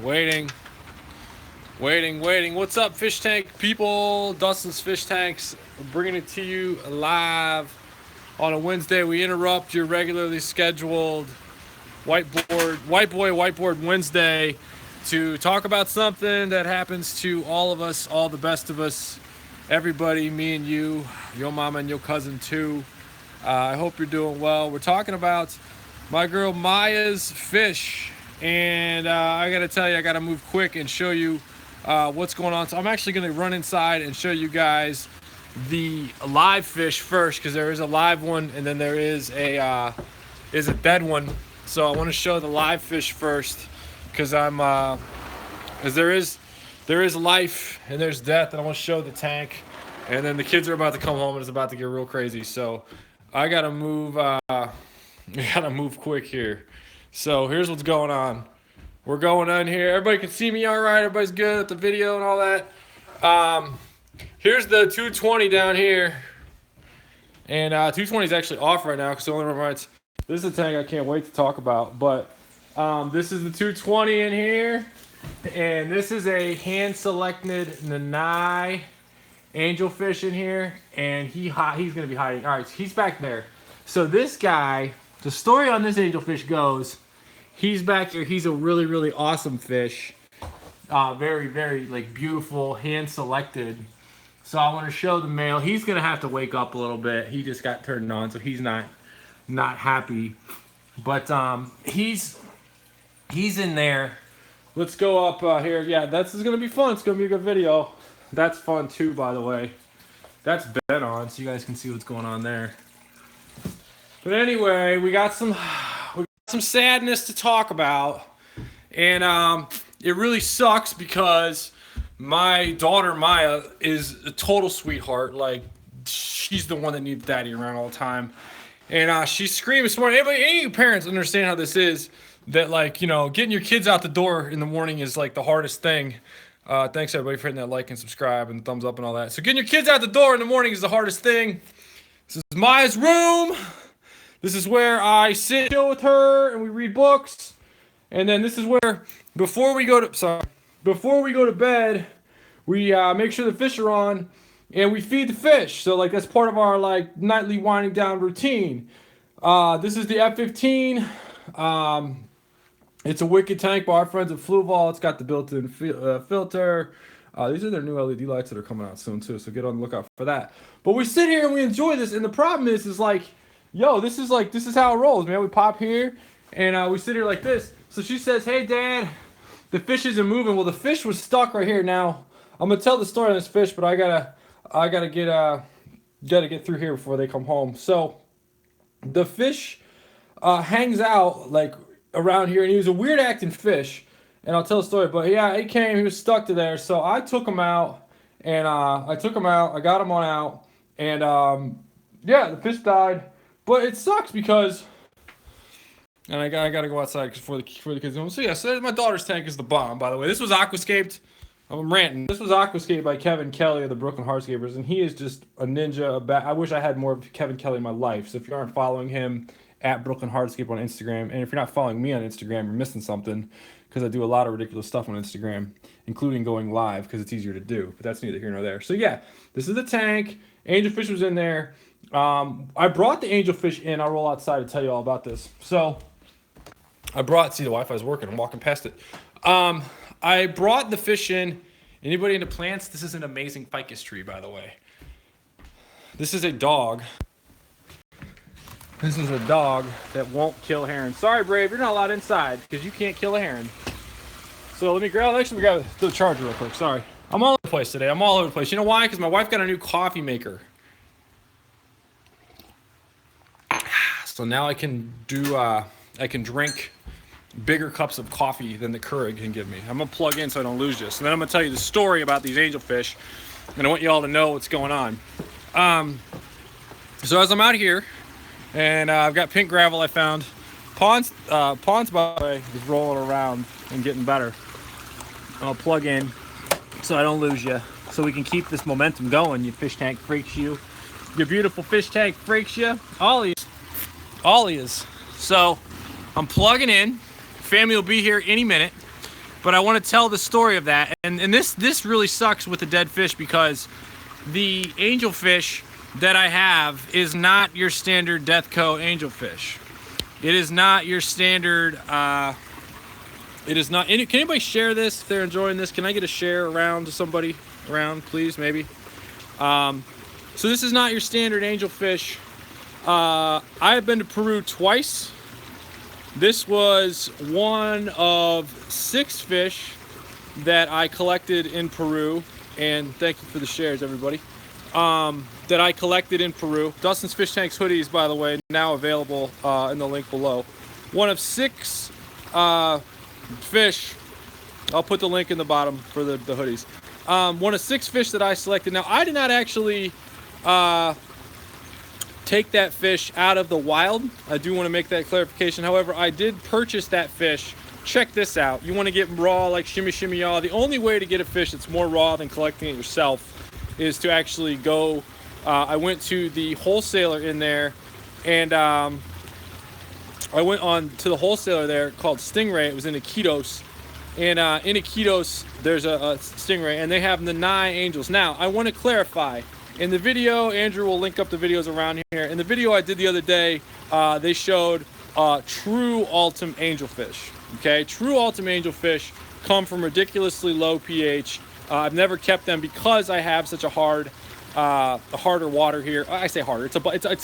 Waiting. What's up, fish tank people? Dustin's Fish Tanks. We're bringing it to you live on a Wednesday. We interrupt your regularly scheduled whiteboard Wednesday to talk about something that happens to all of us, all the best of us, everybody, me and you, your mama and your cousin too. I hope you're doing well. We're talking about my girl Maya's fish. And I gotta tell you, I gotta move quick and show you what's going on. So I'm actually gonna run inside and show you guys the live fish first, because there is a live one and then there is a dead one. So I want to show the live fish first, because there is life and there's death, and I want to show the tank. And then the kids are about to come home and it's about to get real crazy. So I gotta move. Quick here. So here's what's going on. We're going on here. Everybody can see me all right. Everybody's good at the video and all that. Here's the 220 down here. And 220 is actually off right now because the only reminds. This is a tank I can't wait to talk about. But this is the 220 in here. And this is a hand-selected Nanai angelfish in here. And he's going to be hiding. All right, so he's back there. So this guy, the story on this angelfish goes, he's back here. He's a really, really awesome fish. Very, very like beautiful, hand selected. So I want to show the male. He's gonna have to wake up a little bit. He just got turned on, so he's not happy. But he's in there. Let's go up here. Yeah, this is gonna be fun. It's gonna be a good video. That's fun too, by the way. That's bed on, so you guys can see what's going on there. But anyway, we got some sadness to talk about, and it really sucks because my daughter Maya is a total sweetheart. Like, she's the one that needs daddy around all the time, and she's screaming this morning. Any parents understand how this is, that like, you know, getting your kids out the door in the morning is like the hardest thing. Thanks everybody for hitting that like and subscribe and thumbs up and all that. So getting your kids out the door in the morning is the hardest thing. This is Maya's room. This is where I sit, chill with her, and we read books. And then this is where, before we go to bed, we make sure the fish are on, and we feed the fish. So like that's part of our like nightly winding down routine. This is the F15. It's a wicked tank by our friends at Fluval. It's got the built-in filter. These are their new LED lights that are coming out soon too, so get on the lookout for that. But we sit here and we enjoy this, and the problem is like, yo, this is how it rolls, man. We pop here, and we sit here like this. So she says, hey, Dad, the fish isn't moving. Well, the fish was stuck right here. Now, I'm going to tell the story on this fish, but I gotta get through here before they come home. So the fish hangs out, like, around here, and he was a weird-acting fish, and I'll tell the story. But, yeah, he came. He was stuck to there. So I took him out, and I got him on out, and, yeah, the fish died. But it sucks because, and I gotta go outside for the kids. So yeah, so my daughter's tank is the bomb. By the way, this was aquascaped. I'm ranting. This was aquascaped by Kevin Kelly of the Brooklyn Hardscapers, and he is just a ninja. I wish I had more of Kevin Kelly in my life. So if you aren't following him at Brooklyn Hardscape on Instagram, and if you're not following me on Instagram, you're missing something, because I do a lot of ridiculous stuff on Instagram, including going live because it's easier to do. But that's neither here nor there. So yeah, this is the tank. Angelfish was in there. I brought the angelfish in. I'll roll outside to tell you all about this. So I brought, see, the Wi-Fi is working. I'm walking past it. I brought the fish in. Anybody into plants? This is an amazing ficus tree, by the way. This is a dog. This is a dog that won't kill herons. Sorry, Brave, you're not allowed inside because you can't kill a heron. So let me grab the charger real quick. Sorry. I'm all over the place today. I'm all over the place. You know why? Because my wife got a new coffee maker. So now I can drink bigger cups of coffee than the Keurig can give me. I'm gonna plug in so I don't lose this. And then I'm gonna tell you the story about these angelfish, and I want you all to know what's going on. So as I'm out here, and I've got pink gravel I found. Ponds, by the way, is rolling around and getting better. I'll plug in so I don't lose you, so we can keep this momentum going. Your fish tank freaks you. Your beautiful fish tank freaks you. All he is. So I'm plugging in. Family will be here any minute. but I want to tell the story of that. And this really sucks with the dead fish, because the angelfish that I have is not your standard Deathco angelfish. It is not your standard, it is not. Can anybody share this if they're enjoying this? Can I get a share around to somebody around, please, maybe? So this is not your standard angelfish. I have been to Peru twice. This was one of 6 fish that I collected in Peru, and thank you for the shares, everybody. That I collected in Peru. Dustin's Fish Tanks hoodies, by the way, now available in the link below. One of 6 fish. I'll put the link in the bottom for the hoodies. One of 6 fish that I selected. Now, I did not actually take that fish out of the wild. I do want to make that clarification. However, I did purchase that fish. Check this out. You want to get raw, like shimmy shimmy y'all. The only way to get a fish that's more raw than collecting it yourself is to actually go. I went to the wholesaler in there, and I went on to the wholesaler there called Stingray. It was in Iquitos, and in Iquitos there's a Stingray, and they have the 9 angels. Now, I want to clarify. In the video, Andrew will link up the videos around here. In the video I did the other day, they showed true ultim angelfish. Okay, true ultim angelfish come from ridiculously low pH. I've never kept them because I have such a harder water here. I say harder. It's a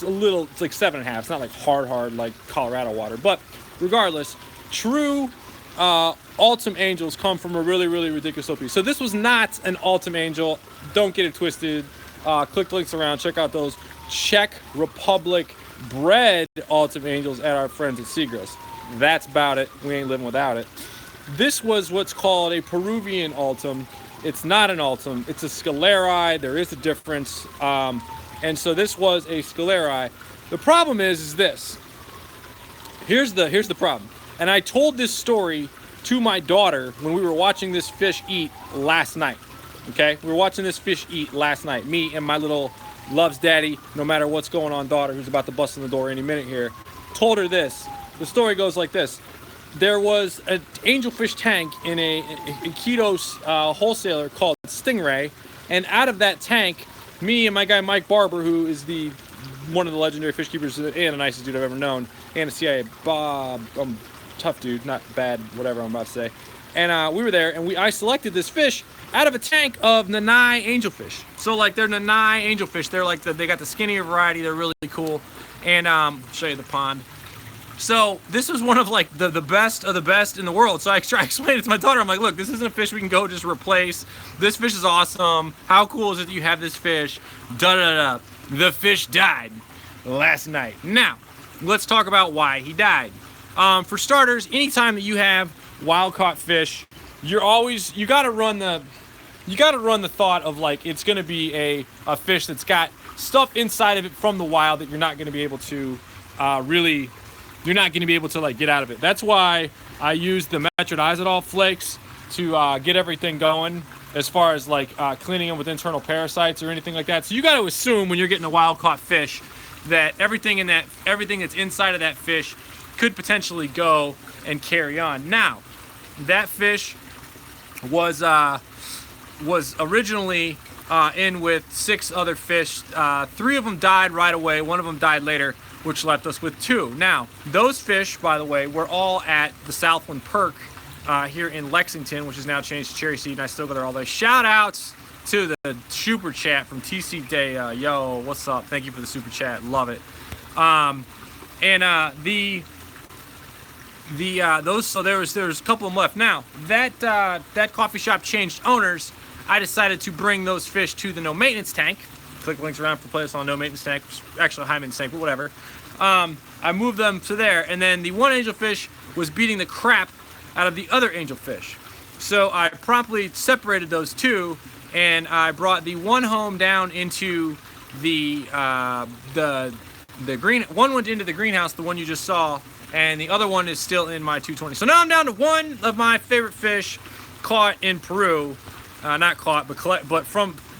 little. It's like 7.5. It's not like hard like Colorado water. But regardless, true ultim angels come from a really ridiculous low pH. So this was not an ultim angel. Don't get it twisted. Click the links around. Check out those Czech Republic bred ultim angels at our friends at Seagrass. That's about it. We ain't living without it. This was what's called a Peruvian ultim. It's not an ultim. It's a scalari. There is a difference. And so this was a scalari. The problem is this. Here's the problem. And I told this story to my daughter when we were watching this fish eat last night. Okay, we were watching this fish eat last night. Me and my little loves daddy, no matter what's going on, daughter, who's about to bust in the door any minute here, told her this. The story goes like this. There was an angelfish tank in a Iquitos wholesaler called Stingray, and out of that tank, me and my guy Mike Barber, who is one of the legendary fish keepers and the nicest dude I've ever known, and a CIA Bob, tough dude, not bad, whatever I'm about to say. And we were there, and I selected this fish out of a tank of Nanai angelfish. So like they're Nanai angelfish. They're like they got the skinnier variety. They're really cool. And show you the pond. So this was one of like the best of the best in the world. So I explained it to my daughter. I'm like, look, this isn't a fish we can go just replace. This fish is awesome. How cool is it that you have this fish? The fish died last night. Now, let's talk about why he died. For starters, anytime that you have wild caught fish, you gotta run the thought of like it's gonna be a fish that's got stuff inside of it from the wild that you're not gonna be able to like get out of it. That's why I use the metronidazole flakes to get everything going as far as like cleaning them with internal parasites or anything like that. So you got to assume when you're getting a wild caught fish that everything that's inside of that fish could potentially go and carry on. Now, that fish was originally in with 6 other fish. 3 of them died right away. 1 of them died later, which left us with 2. Now, those fish, by the way, were all at the Southland Perk here in Lexington, which is now changed to Cherry Seed, and I still go there all day. Shout outs to the super chat from TC Day. Yo, what's up? Thank you for the super chat. Love it. So there was a couple of them left. Now that coffee shop changed owners. I decided to bring those fish to the no maintenance tank. Click links around for playlist on no maintenance tank, actually high maintenance tank, but whatever. I moved them to there, and then the one angelfish was beating the crap out of the other angelfish. So I promptly separated those 2, and I brought the one home down into the green. One went into the greenhouse, the one you just saw, and the other one is still in my 220. So now I'm down to 1 of my favorite fish caught in Peru. Not caught, but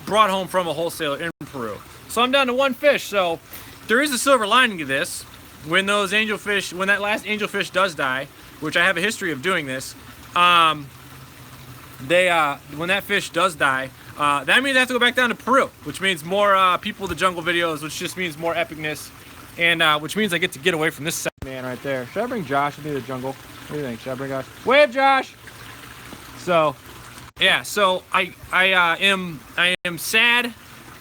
brought home from a wholesaler in Peru. So I'm down to 1 fish. So there is a silver lining to this. When that last angelfish does die, which I have a history of doing this, they when that fish does die, that means they have to go back down to Peru, which means more people the jungle videos, which just means more epicness, and which means I get to get away from this sad man right there. Should I bring Josh into the jungle? What do you think? Should I bring Josh? Wave, Josh. So, yeah. So I am sad.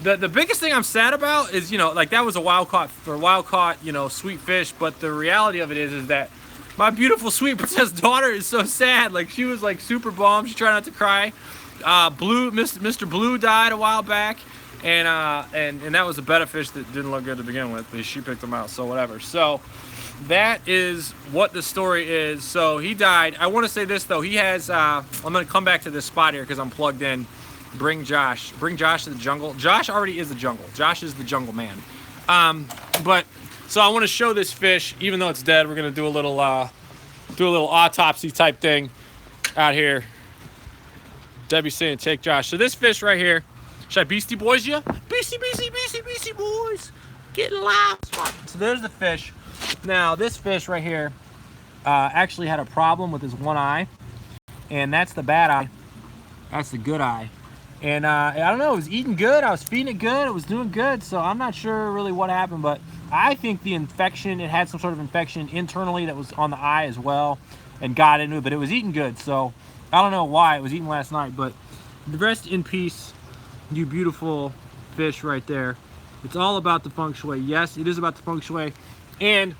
The biggest thing I'm sad about is, you know, like that was a wild caught, you know, sweet fish. But the reality of it is that my beautiful sweet princess daughter is so sad. Like she was like super bummed. She tried not to cry. Mr. Blue died a while back, and that was a beta fish that didn't look good to begin with. But she picked him out, so whatever. So that is what the story is. So he died. I want to say this though. He has. I'm gonna come back to this spot here because I'm plugged in. Bring Josh to the jungle. Josh already is the jungle. Josh is the jungle man. But so I want to show this fish, even though it's dead. We're gonna do a little autopsy type thing out here. Debbie's saying take Josh. So this fish right here. Should I Beastie Boys you? Beastie Boys. Getting live. So there's the fish. Now this fish right here actually had a problem with his one eye, and that's the bad eye. That's the good eye. And I don't know, it was eating good, I was feeding it good, it was doing good, so I'm not sure really what happened, but I think the infection, it had some sort of infection internally that was on the eye as well, and got into it, but it was eating good, so I don't know why it was eating last night, but rest in peace, you beautiful fish right there. It's all about the feng shui. Yes, it is about the feng shui, and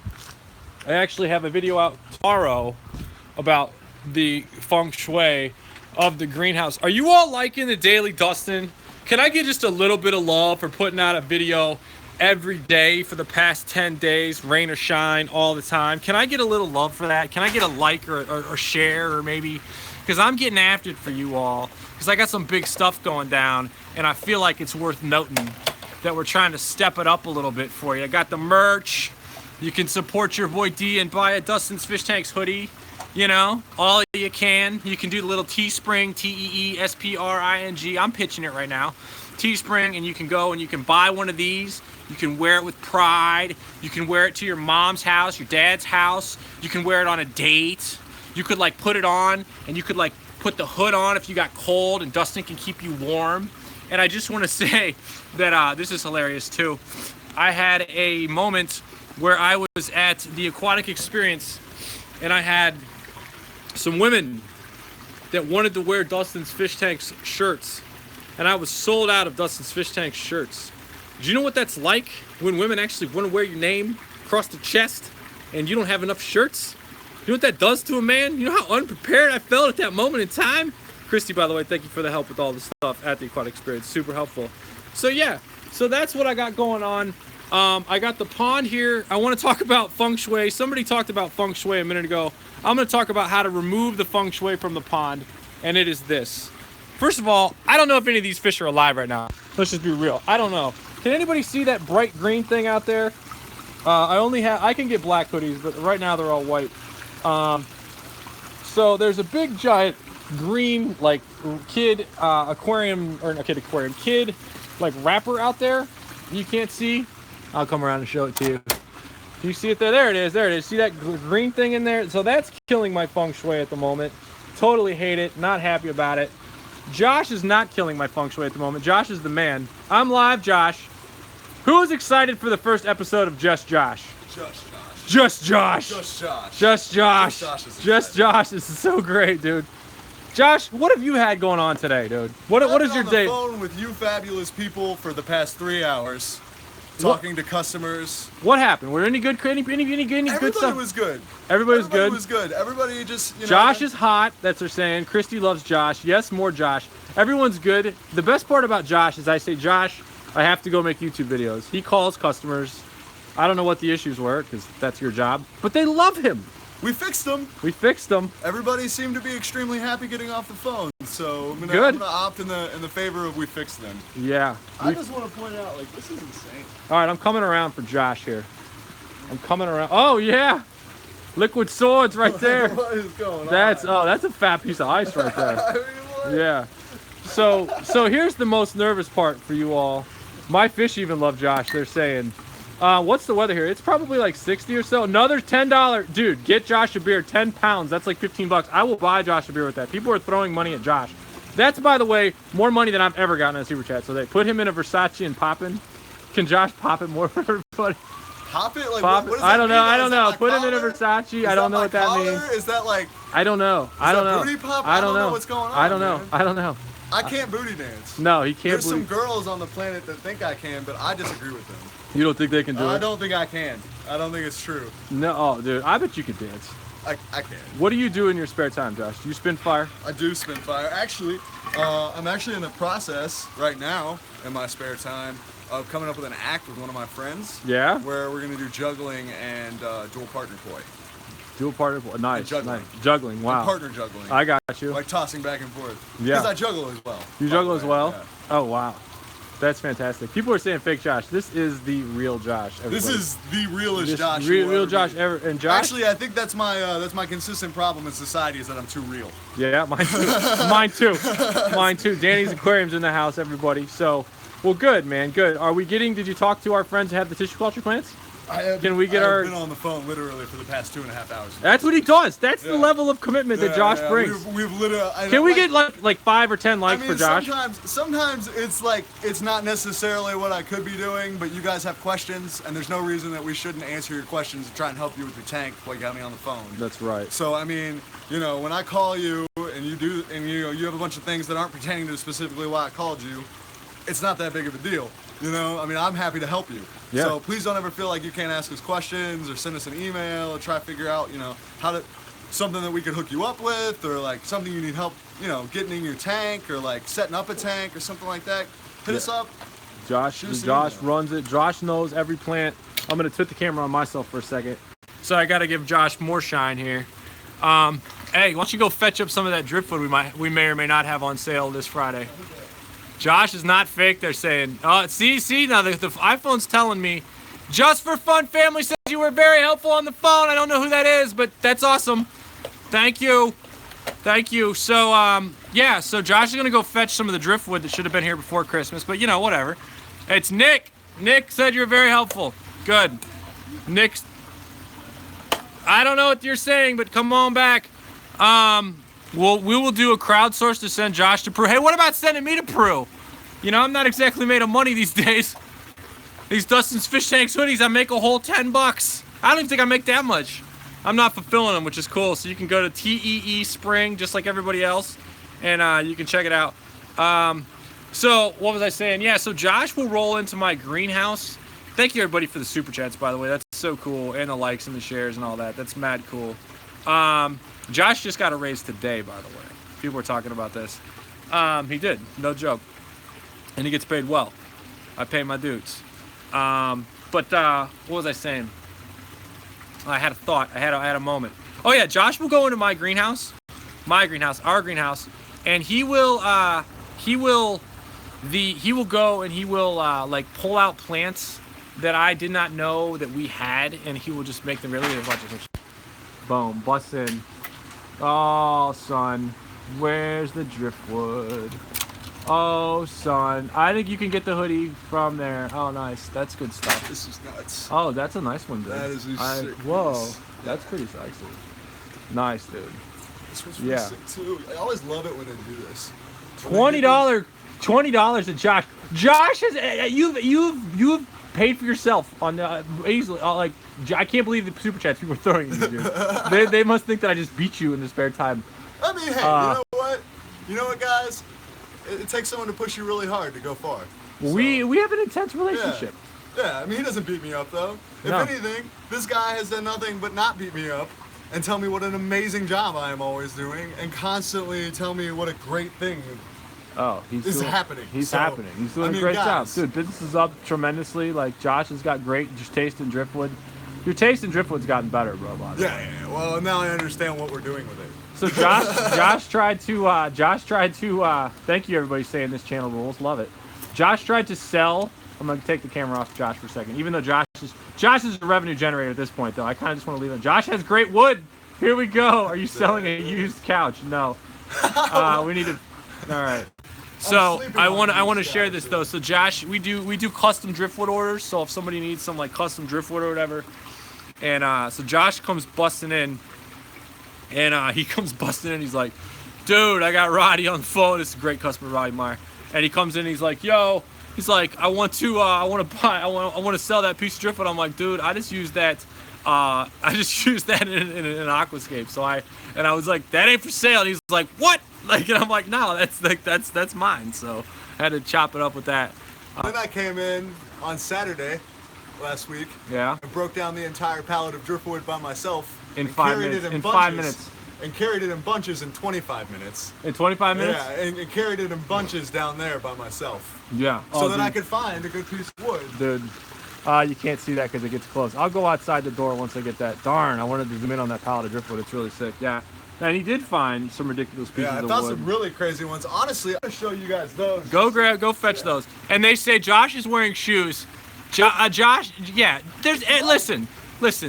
I actually have a video out tomorrow about the feng shui of the greenhouse. Are you all liking the daily Dustin? Can I get just a little bit of love for putting out a video every day for the past 10 days, rain or shine, all the time? Can I get a little love for that? Can I get a like or share, or maybe, because I'm getting after it for you all, because I got some big stuff going down, and I feel like it's worth noting that we're trying to step it up a little bit for you. I got the merch. You can support your boy D and buy a Dustin's Fish Tanks hoodie. You know, all you can. You can do the little Teespring, Teespring. I'm pitching it right now. Teespring, and you can go and you can buy one of these. You can wear it with pride. You can wear it to your mom's house, your dad's house. You can wear it on a date. You could like put it on, and you could like put the hood on if you got cold, and Dustin can keep you warm. And I just want to say that this is hilarious too. I had a moment where I was at the Aquatic Experience, and I had some women that wanted to wear Dustin's Fish Tanks shirts, and I was sold out of Dustin's Fish Tanks shirts. Do you know what that's like when women actually want to wear your name across the chest and you don't have enough shirts? You know what that does to a man? You know how unprepared I felt at that moment in time? Christy, by the way, thank you for the help with all the stuff at the Aquatic Experience. Super helpful. So yeah, so that's what I got going on. I got the pond here. I want to talk about feng shui. Somebody talked about feng shui a minute ago. I'm going to talk about how to remove the feng shui from the pond, and it is this. First of all, I don't know if any of these fish are alive right now. Let's just be real. I don't know. Can anybody see that bright green thing out there? I can get black hoodies, but right now they're all white. So there's a big giant green like kid aquarium, or not kid aquarium, kid like wrapper out there. You can't see. I'll come around and show it to you. Do you see it there? There it is. There it is. See that green thing in there? So that's killing my feng shui at the moment. Totally hate it. Not happy about it. Josh is not killing my feng shui at the moment. Josh is the man. I'm live, Josh. Who is excited for the first episode of Just Josh? Just Josh. Just Josh. This is so great, dude. Josh, what have you had going on today, dude? What is your day? I've been on the phone with you fabulous people for the past 3 hours. Talking to customers. What happened? Were any good stuff? Everybody was good. Everybody was good? Everybody just, you know. Josh is hot, that's what they're saying. Christy loves Josh. Yes, more Josh. Everyone's good. The best part about Josh is I say, Josh, I have to go make YouTube videos. He calls customers. I don't know what the issues were, because that's your job. But they love him. We fixed them. Everybody seemed to be extremely happy getting off the phone. So I'm gonna opt in the favor of we fixed them. Yeah. I just want to point out, like, this is insane. All right, I'm coming around for Josh here. I'm coming around. Oh yeah, liquid swords right there. What is going on? That's a fat piece of ice right there. I mean, what? Yeah. So here's the most nervous part for you all. My fish even love Josh. They're saying, what's the weather here? It's probably like 60 or so. Another $10. Dude, get Josh a beer. 10 pounds. That's like 15 bucks. I will buy Josh a beer with that. People are throwing money at Josh. That's, by the way, more money than I've ever gotten in a super chat. So they put him in a Versace and poppin'. Can Josh pop it more for everybody? Pop it? Like, pop what does I that don't mean? know. I don't know. Put collar? him in a Versace. I don't know what that collar? means. Is that like? I don't know. I don't know. Booty pop? I don't know what's going on. I don't know. Man. I don't know. I can't booty dance. No, he can't. There's some girls on the planet that think I can, but I disagree with them. You don't think they can do it? I don't think I can. I don't think it's true. No, oh, dude. I bet you could dance. I can. What do you do in your spare time, Josh? Do you spin fire? I do spin fire. Actually, I'm actually in the process right now in my spare time of coming up with an act with one of my friends. Yeah? Where we're going to do juggling and dual partner play. Dual partner play. Nice. Juggling. Nice. Juggling. Wow. And partner juggling. I got you. Like tossing back and forth. Yeah. Because I juggle as well. You juggle as well? Yeah. Oh, wow. That's fantastic. People are saying fake Josh. This is the real Josh. Everybody. This is the realest this Josh. Real Josh ever. And Josh. Actually, I think that's my consistent problem in society is that I'm too real. Yeah, mine too. Mine too. Mine too. Danny's Aquarium's in the house, everybody. So, well, good, man. Good. Are we getting? Did you talk to our friends who have the tissue culture plants? Can we get I've been on the phone literally for the past 2.5 hours. That's what he does. That's the level of commitment that Josh brings. We've literally. Can we get like 5 or 10 likes for Josh? Sometimes it's like it's not necessarily what I could be doing, but you guys have questions, and there's no reason that we shouldn't answer your questions and try and help you with your tank while you got me on the phone. That's right. So I mean, when I call you and you have a bunch of things that aren't pertaining to specifically why I called you, it's not that big of a deal. I mean, I'm happy to help you. Yeah. So please don't ever feel like you can't ask us questions or send us an email or try to figure out, something that we could hook you up with or like something you need help, getting in your tank or like setting up a tank or something like that. Hit us up. Josh runs it. Josh knows every plant. I'm going to put the camera on myself for a second. So I got to give Josh more shine here. Hey, why don't you go fetch up some of that driftwood we may or may not have on sale this Friday. Josh is not fake, they're saying. See, now the iPhone's telling me, just for fun, family says you were very helpful on the phone. I don't know who that is, but that's awesome. Thank you. Thank you. So, yeah, so Josh is going to go fetch some of the driftwood that should have been here before Christmas, but, whatever. It's Nick. Nick said you're very helpful. Good. Nick's... I don't know what you're saying, but come on back. Well, we will do a crowdsource to send Josh to Peru. Hey, what about sending me to Peru? I'm not exactly made of money these days. These Dustin's Fish Tanks hoodies, I make a whole $10. I don't even think I make that much. I'm not fulfilling them, which is cool. So you can go to TEE Spring, just like everybody else, and you can check it out. So what was I saying? Yeah, so Josh will roll into my greenhouse. Thank you, everybody, for the super chats, by the way. That's so cool, and the likes and the shares and all that. That's mad cool. Josh just got a raise today, by the way. People were talking about this. He did, no joke. And he gets paid well. I pay my dudes. But what was I saying? I had a thought. I had a moment. Oh yeah, Josh will go into my greenhouse, our greenhouse, and he will go and he will like pull out plants that I did not know that we had, and he will just make them really a bunch of boom, bust in. Oh, son, where's the driftwood? Oh, son, I think you can get the hoodie from there. Oh, nice. That's good stuff. This is nuts. Oh, that's a nice one, dude. That is sick. Whoa, that's pretty sexy. Nice, dude. This one's really sick too. I always love it when they do this. $20 to Josh. Josh has you've paid for yourself on easily. Like, I can't believe the super chats people are throwing at you. They must think that I just beat you in the spare time. I mean, hey, you know what? You know what, guys? It takes someone to push you really hard to go far. So, we have an intense relationship. Yeah, I mean, he doesn't beat me up, though. If anything, this guy has done nothing but not beat me up and tell me what an amazing job I am always doing and constantly tell me what a great thing is happening. He's happening. He's doing a great job. Dude, business is up tremendously. Like, Josh has got great taste in driftwood. Your taste in driftwood's gotten better, bro. Yeah. Well, now I understand what we're doing with it. So Josh tried to thank you, everybody saying this channel rules. Love it. Josh tried to sell. I'm gonna take the camera off Josh for a second. Even though Josh is a revenue generator at this point, though, I kind of just want to leave it. Josh has great wood. Here we go. Are you selling a used couch? No. We need to. All right. So I want to share this though. So Josh, we do custom driftwood orders. So if somebody needs some like custom driftwood or whatever, and so Josh comes busting in, and he comes busting in. He's like, Dude, I got Roddy on the phone. This is a great customer, Roddy Meyer. And he comes in and he's like, yo, he's like, I want to sell that piece of driftwood. I'm like, dude, I just used that in an aquascape. So I was like, that ain't for sale. And he's like, what? Like, and I'm like, no, that's mine. So I had to chop it up with that. Then I came in on Saturday last week. Yeah. And broke down the entire pallet of driftwood by myself. In 5 minutes. In 5 minutes. And carried it in bunches in 25 minutes. In 25 minutes? Yeah, and carried it in bunches down there by myself. Yeah. So that I could find a good piece of wood. Dude, you can't see that because it gets close. I'll go outside the door once I get that. Darn, I wanted to zoom in on that pallet of driftwood. It's really sick. Yeah. And he did find some ridiculous pieces of wood. Yeah, I found some really crazy ones. Honestly, I'm going to show you guys those. Go fetch those. And they say Josh is wearing shoes. Josh, yeah, listen,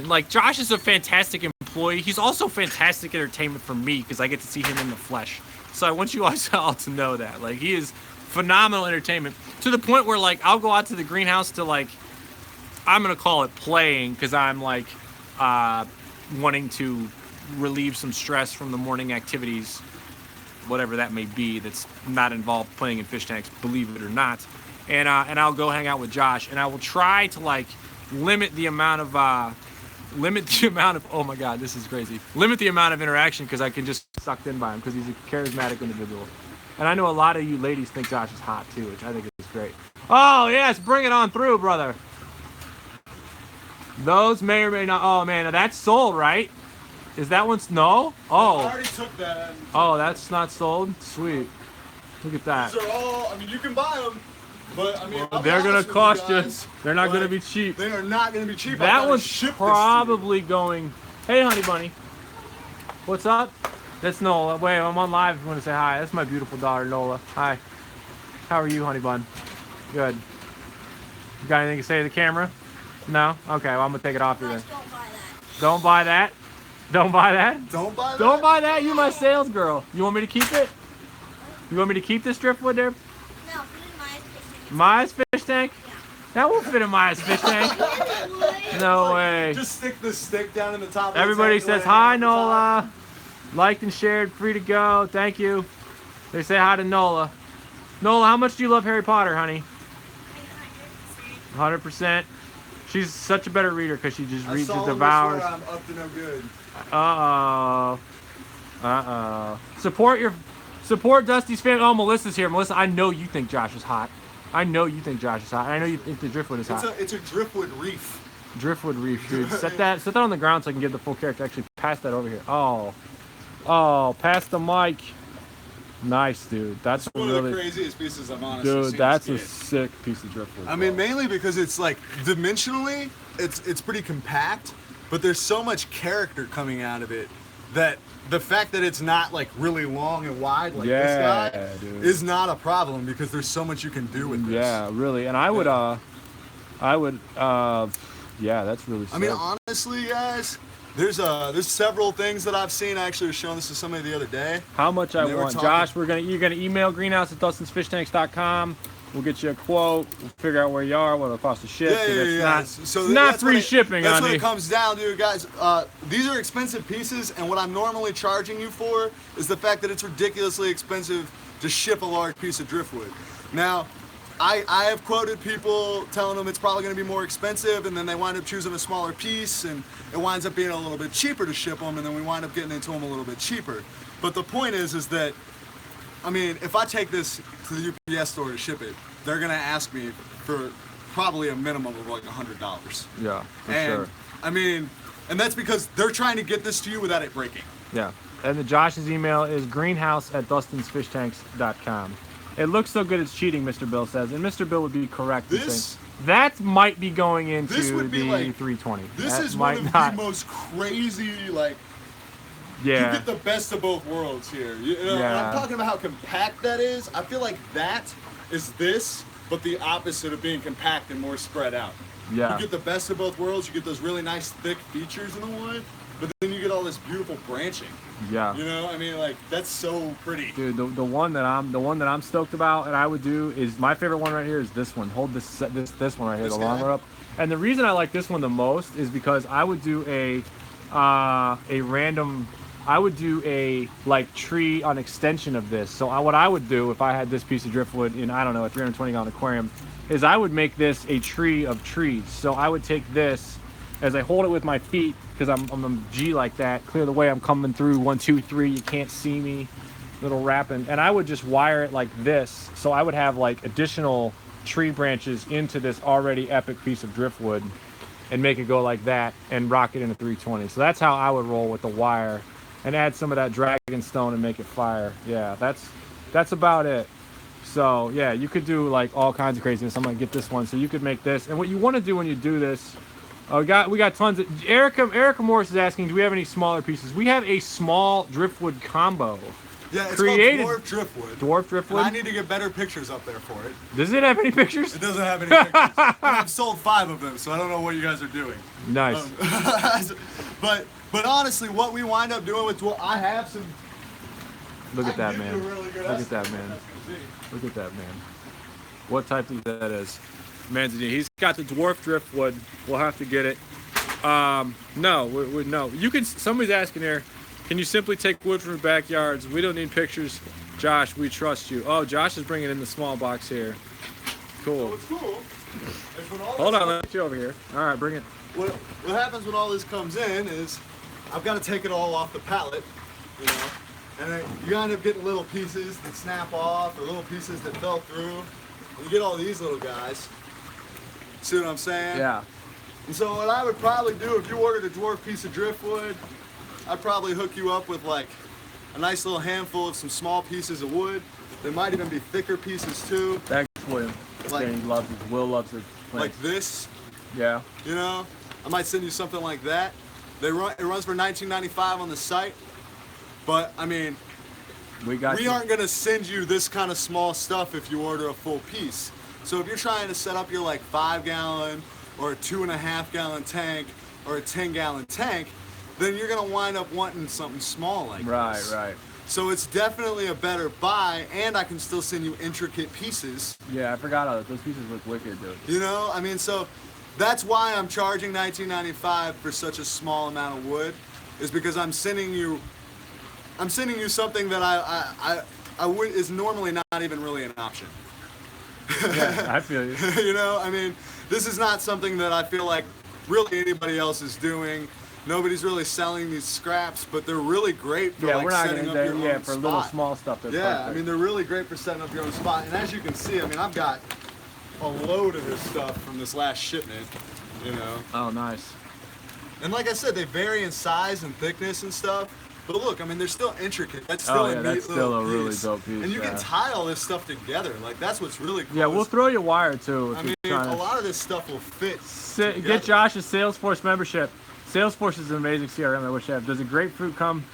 like Josh is a fantastic employee. He's also fantastic entertainment for me because I get to see him in the flesh. So I want you all to know that. Like, he is phenomenal entertainment to the point where, like, I'll go out to the greenhouse to, like, I'm going to call it playing because I'm, like, wanting to relieve some stress from the morning activities, whatever that may be, that's not involved playing in fish tanks, believe it or not. And I'll go hang out with Josh, and I will try to, like, limit the amount of oh my god, this is crazy. Limit the amount of interaction because I can just get sucked in by him because he's a charismatic individual. And I know a lot of you ladies think Josh is hot too, which I think is great. Oh yes, bring it on through, brother. Those may or may not. Oh man, now that's sold, right? Is that one's no? Oh. I already took that. Oh, that's not sold. Sweet. Look at that. These are all. I mean, you can buy them. But I mean, they're gonna cost you. They're not gonna be cheap. They are not gonna be cheap. That one's probably going. Hey, honey bunny. What's up? That's Nola. Wait, I'm on live. If you want to say hi. That's my beautiful daughter, Nola. Hi. How are you, honey bun? Good. You got anything to say to the camera? No? Okay. Well, I'm gonna take it off you then. Don't buy that. Don't buy that. Don't buy that. Don't buy that. You're my sales girl. You want me to keep it? You want me to keep this driftwood there? Maya's fish tank? Yeah. That won't fit in Maya's fish tank. No way. Just stick the stick down in the top. Everybody says hi, Nola. Liked and shared, free to go. Thank you. They say hi to Nola. Nola, how much do you love Harry Potter, honey? 100%. She's such a better reader because she just reads and devours. I'm up to no good. Support Dusty's family. Oh, Melissa's here. Melissa, I know you think Josh is hot. I know you think Josh is hot. I know you think the driftwood is hot. It's a driftwood reef. Driftwood reef, dude. Set that on the ground so I can get the full character. Actually, pass that over here. Oh, pass the mic. Nice, dude. That's one of the craziest pieces I've honestly seen. Dude, that's a sick piece of driftwood. I mean, mainly because it's like dimensionally, it's pretty compact, but there's so much character coming out of it that the fact that it's not like really long and wide like this guy is not a problem because there's so much you can do with this. Yeah, really. And I would, yeah, that's really sick. I mean, honestly, guys, there's several things that I've seen. I actually was showing this to somebody the other day. How much I want, Josh? You're gonna email greenhouse@dustinsfishtanks.com. We'll get you a quote. We'll figure out where you are, what it'll cost to ship. Yeah. So not free shipping, That's what it comes down to, guys. These are expensive pieces, and what I'm normally charging you for is the fact that it's ridiculously expensive to ship a large piece of driftwood. Now, I have quoted people telling them it's probably going to be more expensive, and then they wind up choosing a smaller piece, and it winds up being a little bit cheaper to ship them, and then we wind up getting into them a little bit cheaper. But the point is that, I mean, if I take this to the UPS store to ship it, they're gonna ask me for probably a minimum of like $100. Yeah, for sure. I mean, and that's because they're trying to get this to you without it breaking. Yeah, and the Josh's email is greenhouse@dustinsfishtanks.com. It looks so good it's cheating, Mr. Bill says, and Mr. Bill would be correct. That might be going into the like, 320. This is one of the most crazy, like. Yeah. You get the best of both worlds here. You know, I'm talking about how compact that is. I feel like that is this, but the opposite of being compact and more spread out. Yeah. You get the best of both worlds. You get those really nice thick features in the wood, but then you get all this beautiful branching. Yeah. You know, I mean, like that's so pretty. Dude, the one that I'm stoked about, and I would do is my favorite one right here is this one. Hold this one right here, the longer up. And the reason I like this one the most is because I would do a random I would do a like tree on extension of this. So what I would do if I had this piece of driftwood in, I don't know, a 320 gallon aquarium, is I would make this a tree of trees. So I would take this as I hold it with my feet, because I'm a G like that, clear the way, I'm coming through, 1, 2, 3, you can't see me, little wrapping, and I would just wire it like this. So I would have like additional tree branches into this already epic piece of driftwood and make it go like that and rock it into 320. So that's how I would roll with the wire, and add some of that dragon stone and make it fire. Yeah, that's about it. So yeah, you could do like all kinds of craziness. I'm gonna get this one. So you could make this, and what you want to do when you do this, we got tons of. Erica Morris is asking, do we have any smaller pieces? We have a small driftwood combo. Yeah, it's created called dwarf driftwood. Dwarf driftwood. And I need to get better pictures up there for it. Does it have any pictures? It doesn't have any pictures. And I've sold 5 of them, so I don't know what you guys are doing. Nice. But honestly, what we wind up doing with dwarf, I have some. Look at that, man. Really Look at that, man. Look at that, man. What type of that is? Manzanini. He's got the dwarf driftwood. We'll have to get it. No, no. You can. Somebody's asking there. Can you simply take wood from the backyards? We don't need pictures. Josh, we trust you. Oh, Josh is bringing in the small box here. Cool. What's cool? Hold on, let's get you over here. All right, bring it. What happens when all this comes in is I've got to take it all off the pallet, you know, and then you end up getting little pieces that snap off or little pieces that fell through. And you get all these little guys. See what I'm saying? Yeah. And so what I would probably do if you ordered a dwarf piece of driftwood, I'd probably hook you up with like a nice little handful of some small pieces of wood. There might even be thicker pieces too. Thanks, William. Like, Will loves it. Like this. Yeah. You know, I might send you something like that. It runs for $19.95 on the site, but I mean, we aren't gonna send you this kind of small stuff if you order a full piece. So if you're trying to set up your like 5-gallon or a 2.5-gallon tank or a 10-gallon tank, then you're gonna wind up wanting something small like this. Right. So it's definitely a better buy, and I can still send you intricate pieces. Yeah, I forgot all that. Those pieces look wicked, dude. You know, I mean, so that's why I'm charging $19.95 for such a small amount of wood, is because I'm sending you something that I would is normally not even really an option. Yeah, I feel you. You know, I mean, this is not something that I feel like really anybody else is doing. Nobody's really selling these scraps, but they're really great for like setting up your own spot. For little small stuff. Yeah, perfect. I mean, they're really great for setting up your own spot. And as you can see, I mean, I've got a load of this stuff from this last shipment, you know. Oh, nice. And like I said, they vary in size and thickness and stuff. But look, I mean, they're still intricate. That's still a neat little piece. Really dope piece. And you can tie all this stuff together. Like, that's what's really cool. Yeah, we'll throw you wire too. I mean, a lot of this stuff will fit. Get Josh's Salesforce membership. Salesforce is an amazing CRM. I wish I have. Does a grapefruit come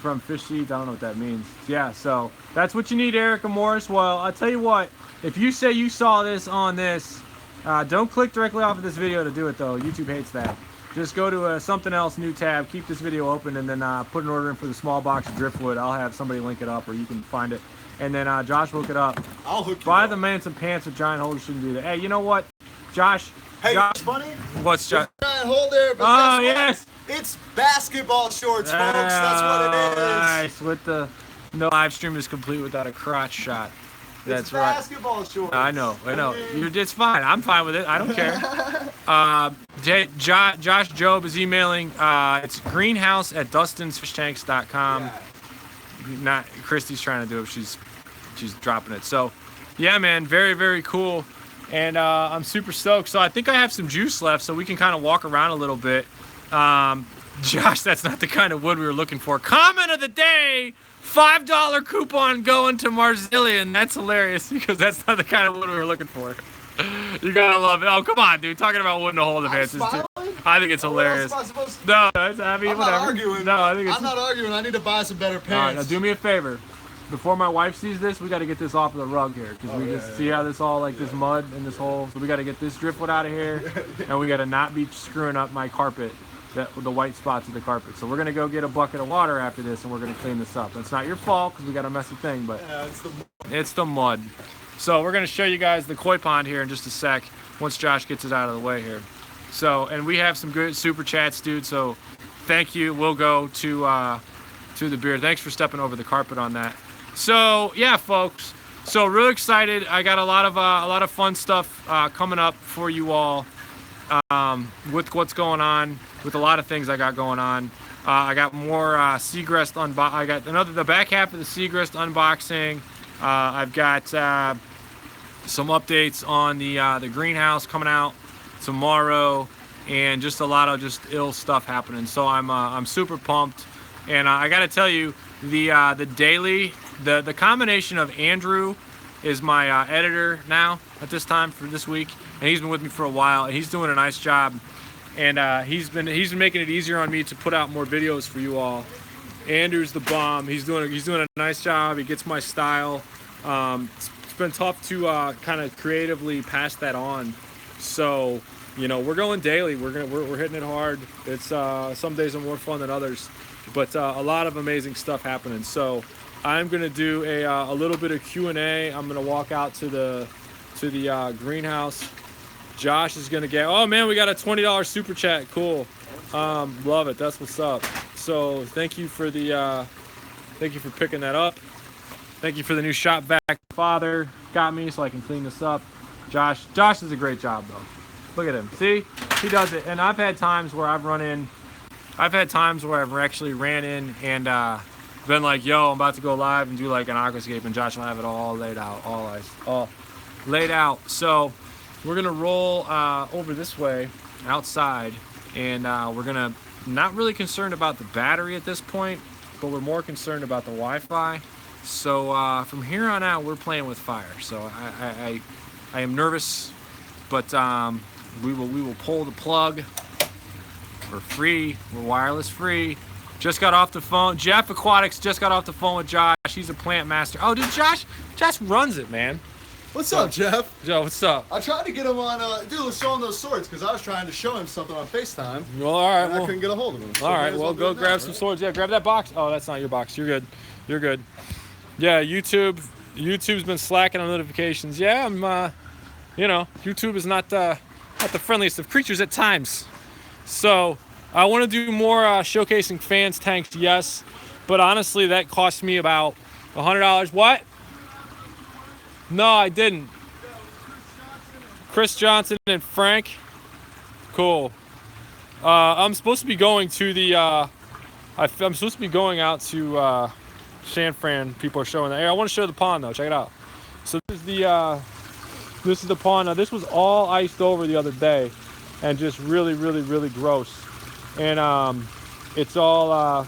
from fish seeds? I don't know what that means. Yeah, so that's what you need, Erica Morris. Well, I'll tell you what. If you say you saw this on this, don't click directly off of this video to do it, though. YouTube hates that. Just go to something else, new tab, keep this video open, and then put an order in for the small box of driftwood. I'll have somebody link it up, or you can find it. And then Josh will hook it up. I'll hook you Buy up. the man some pants with giant holders shouldn't do that. Hey, you know what, Josh? Hey, Josh, it's funny. what's Josh? Giant holder. But Oh, yes. It's basketball shorts, folks. That's what it is. Nice. With the no live stream is complete without a crotch shot. That's it's right. Basketball shorts. I know. It's fine. I'm fine with it. I don't care. Josh Job is emailing. It's greenhouse@dustinsfishtanks.com. Yeah. Not Christy's trying to do it. She's dropping it. So, yeah, man, very, very cool. And I'm super stoked. So I think I have some juice left, so we can kind of walk around a little bit. Josh, that's not the kind of wood we were looking for. Comment of the day. $5 coupon going to Marzillion. That's hilarious because that's not the kind of wood we were looking for. You gotta love it. Oh, come on, dude. Talking about wood in the hole advances. I think it's hilarious. No, I mean, I'm whatever. not arguing. No, I think it's. I'm not arguing. I need to buy some better pants. All right, now do me a favor. Before my wife sees this, we got to get this off of the rug here because see how this all like this mud in this hole. So we got to get this driftwood out of here, and we got to not be screwing up my carpet. The white spots of the carpet. So we're gonna go get a bucket of water after this, and we're gonna clean this up. It's not your fault because we got a messy thing, but it's the mud. So we're gonna show you guys the koi pond here in just a sec once Josh gets it out of the way here. So, and we have some good super chats, dude. So thank you. We'll go to to the beard. Thanks for stepping over the carpet on that. So yeah, folks. So really excited. I got a lot of fun stuff coming up for you all with what's going on, with a lot of things I got going on. I got more Seagrest I got the back half of the Seagrest unboxing. I've got some updates on the greenhouse coming out tomorrow, and just a lot of just ill stuff happening. So I'm super pumped, and I got to tell you, the daily, the combination of Andrew is my editor now at this time for this week, and he's been with me for a while, and he's doing a nice job, and he's been making it easier on me to put out more videos for you all. Andrew's the bomb. He's doing a nice job. He gets my style. It's been tough to kind of creatively pass that on. So, you know, we're going daily. We're hitting it hard. It's some days are more fun than others, but a lot of amazing stuff happening. So I'm gonna do a little bit of Q&A. I'm gonna walk out to the greenhouse. Josh is gonna get. Oh man, we got a $20 super chat. Cool. Love it. That's what's up. So thank you for picking that up. Thank you for the new shop vac. Father got me so I can clean this up. Josh does a great job though. Look at him. See, he does it. And I've had times where I've actually ran in and been like, yo, I'm about to go live and do like an aquascape, and Josh will have it all laid out, all laid out. So we're gonna roll over this way outside, and we're gonna not really concerned about the battery at this point, but we're more concerned about the Wi-Fi. So from here on out, we're playing with fire. So I am nervous, but we will pull the plug. We're free. We're wireless free. Just got off the phone. Jeff Aquatics just got off the phone with Josh. He's a plant master. Oh, dude, Josh runs it, man. What's up, Jeff? Joe, what's up? I tried to get him on, dude, let's show him those swords, because I was trying to show him something on FaceTime. Well, all right. And I couldn't get a hold of him. So all right, well, go grab some swords. Yeah, grab that box. Oh, that's not your box. You're good. You're good. Yeah, YouTube's been slacking on notifications. Yeah, I'm, you know, YouTube is not the friendliest of creatures at times. So I want to do more showcasing fans tanks, yes, but honestly, that cost me about $100. What? No, I didn't. Chris Johnson and Frank. Cool. I'm supposed to be going to the. I'm supposed to be going out to San Fran. People are showing that. Hey, I want to show the pond though. Check it out. So this is the pond. Now this was all iced over the other day, and just really gross. And it's all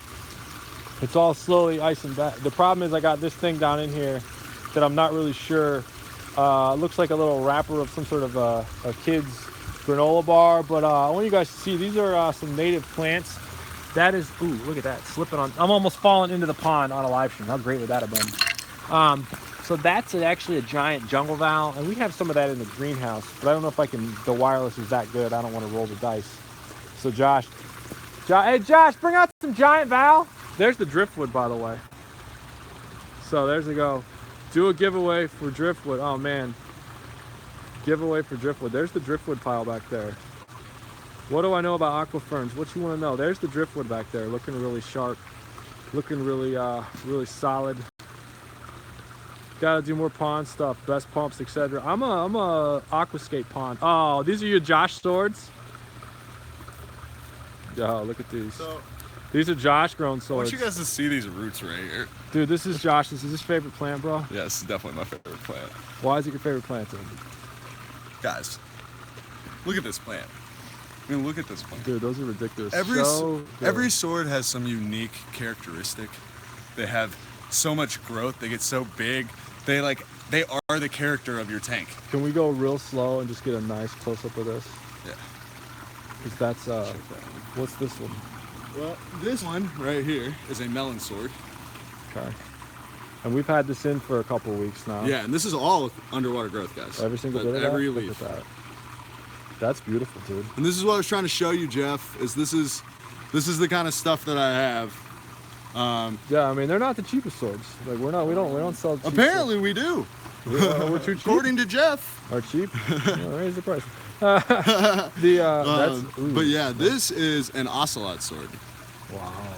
slowly icing back. The problem is I got this thing down in here that I'm not really sure. It looks like a little wrapper of some sort of a kid's granola bar, but I want you guys to see, these are some native plants. That is, ooh, look at that, slipping on. I'm almost falling into the pond on a live stream. How great would that have been? So that's actually a giant jungle valve, and we have some of that in the greenhouse, but I don't know if the wireless is that good. I don't want to roll the dice. So hey Josh, bring out some giant valve. There's the driftwood, by the way. So there's the go. Do a giveaway for driftwood. Oh man. Giveaway for driftwood. There's the driftwood pile back there. What do I know about aquaferns? What you want to know? There's the driftwood back there, looking really sharp, looking really solid. Gotta do more pond stuff, best pumps, etc. I'm a aquascape pond. Oh, these are your Josh swords? Oh, look at these. So, these are Josh grown swords. I want you guys to see these roots right here. Dude, this is Josh. This is his favorite plant, bro. Yeah, this is definitely my favorite plant. Why is it your favorite plant, dude? Guys, look at this plant. I mean, look at this plant. Dude, those are ridiculous. Every sword has some unique characteristic. They have so much growth. They get so big. They are the character of your tank. Can we go real slow and just get a nice close-up of this? Yeah. Because that's, what's this one? Well, this one right here is a melon sword. Okay. And we've had this in for a couple of weeks now. Yeah, and this is all underwater growth, guys. Every single bit of every that? leaf. Look at that. That's beautiful, dude. And this is what I was trying to show you, Jeff, is this is the kind of stuff that I have. Yeah, I mean, they're not the cheapest swords. Like, we don't sell cheap Apparently swords. We do. We're too cheap. According to Jeff. Are cheap? Raise the price. But yeah, this is an ocelot sword. Wow.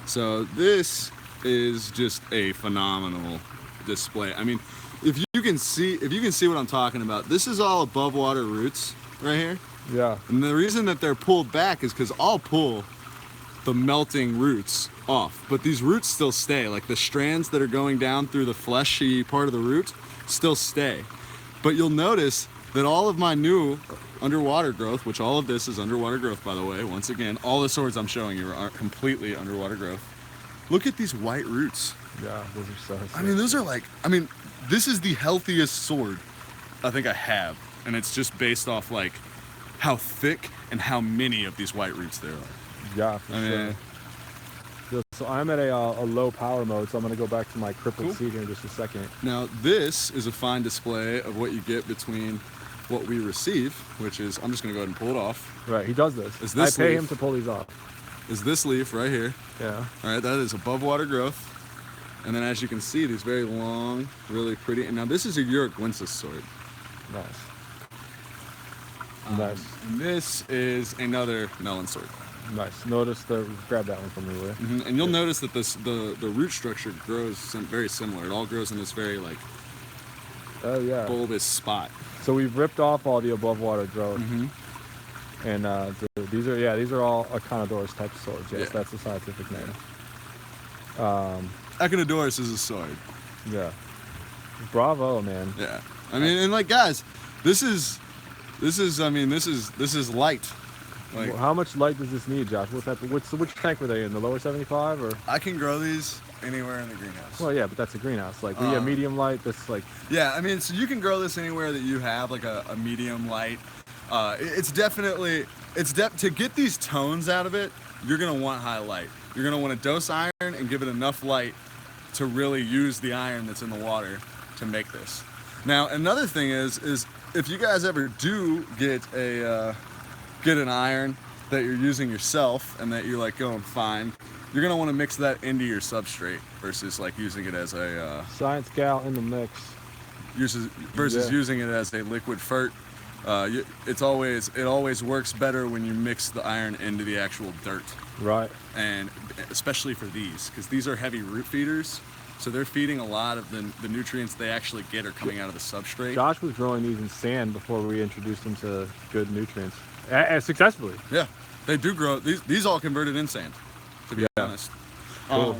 So this is just a phenomenal display. I mean, if you can see what I'm talking about, this is all above water roots right here. Yeah. And the reason that they're pulled back is because I'll pull the melting roots off, but these roots still stay. Like the strands that are going down through the fleshy part of the root still stay. But you'll notice that all of my new underwater growth, which all of this is underwater growth, by the way, once again, all the swords I'm showing you are completely underwater growth. Look at these white roots. Yeah, those are so sick. I mean, those are like, I mean, this is the healthiest sword I think I have. And it's just based off like how thick and how many of these white roots there are. Yeah, for sure. So I'm at a low power mode, so I'm going to go back to my crippled seed here in just a second. Now, this is a fine display of what you get between what we receive, which is, I'm just going to go ahead and pull it off. Right, he does this. Is this I pay leaf. him to pull these off. Is this leaf right here. Yeah. All right, that is above water growth. And then as you can see, these very long, really pretty. And now this is a Uruguensis sword. Nice. Nice. And this is another melon sword. Nice. Notice grab that one from me, will you? And you'll notice that the root structure grows very similar. It all grows in this very like bulbous spot. So we've ripped off all the above water growth. And these are all Echinodoros type swords. Yes, that's the scientific name. Echinodoros is a sword. Yeah. Bravo, man. Yeah. I mean, and like guys, this is light. Like, Well, how much light does this need, Josh? Which tank were they in? The lower 75 or? I can grow these anywhere in the greenhouse. Well, yeah, but that's a greenhouse. Like, we have medium light. This like. Yeah, I mean, so you can grow this anywhere that you have like a medium light. It's definitely to get these tones out of it. You're gonna want high light. You're gonna want to dose iron and give it enough light to really use the iron that's in the water to make this. Now, another thing is if you guys ever do get an iron that you're using yourself and that you like go and find, you're gonna want to mix that into your substrate versus like using it as a Science gal in the mix. Versus using it as a liquid fert. It always works better when you mix the iron into the actual dirt. Right. And especially for these, because these are heavy root feeders, so they're feeding a lot of the nutrients they actually get are coming out of the substrate. Josh was growing these in sand before we introduced them to good nutrients. Successfully. Yeah, they do grow. These all converted in sand, to be honest. Cool.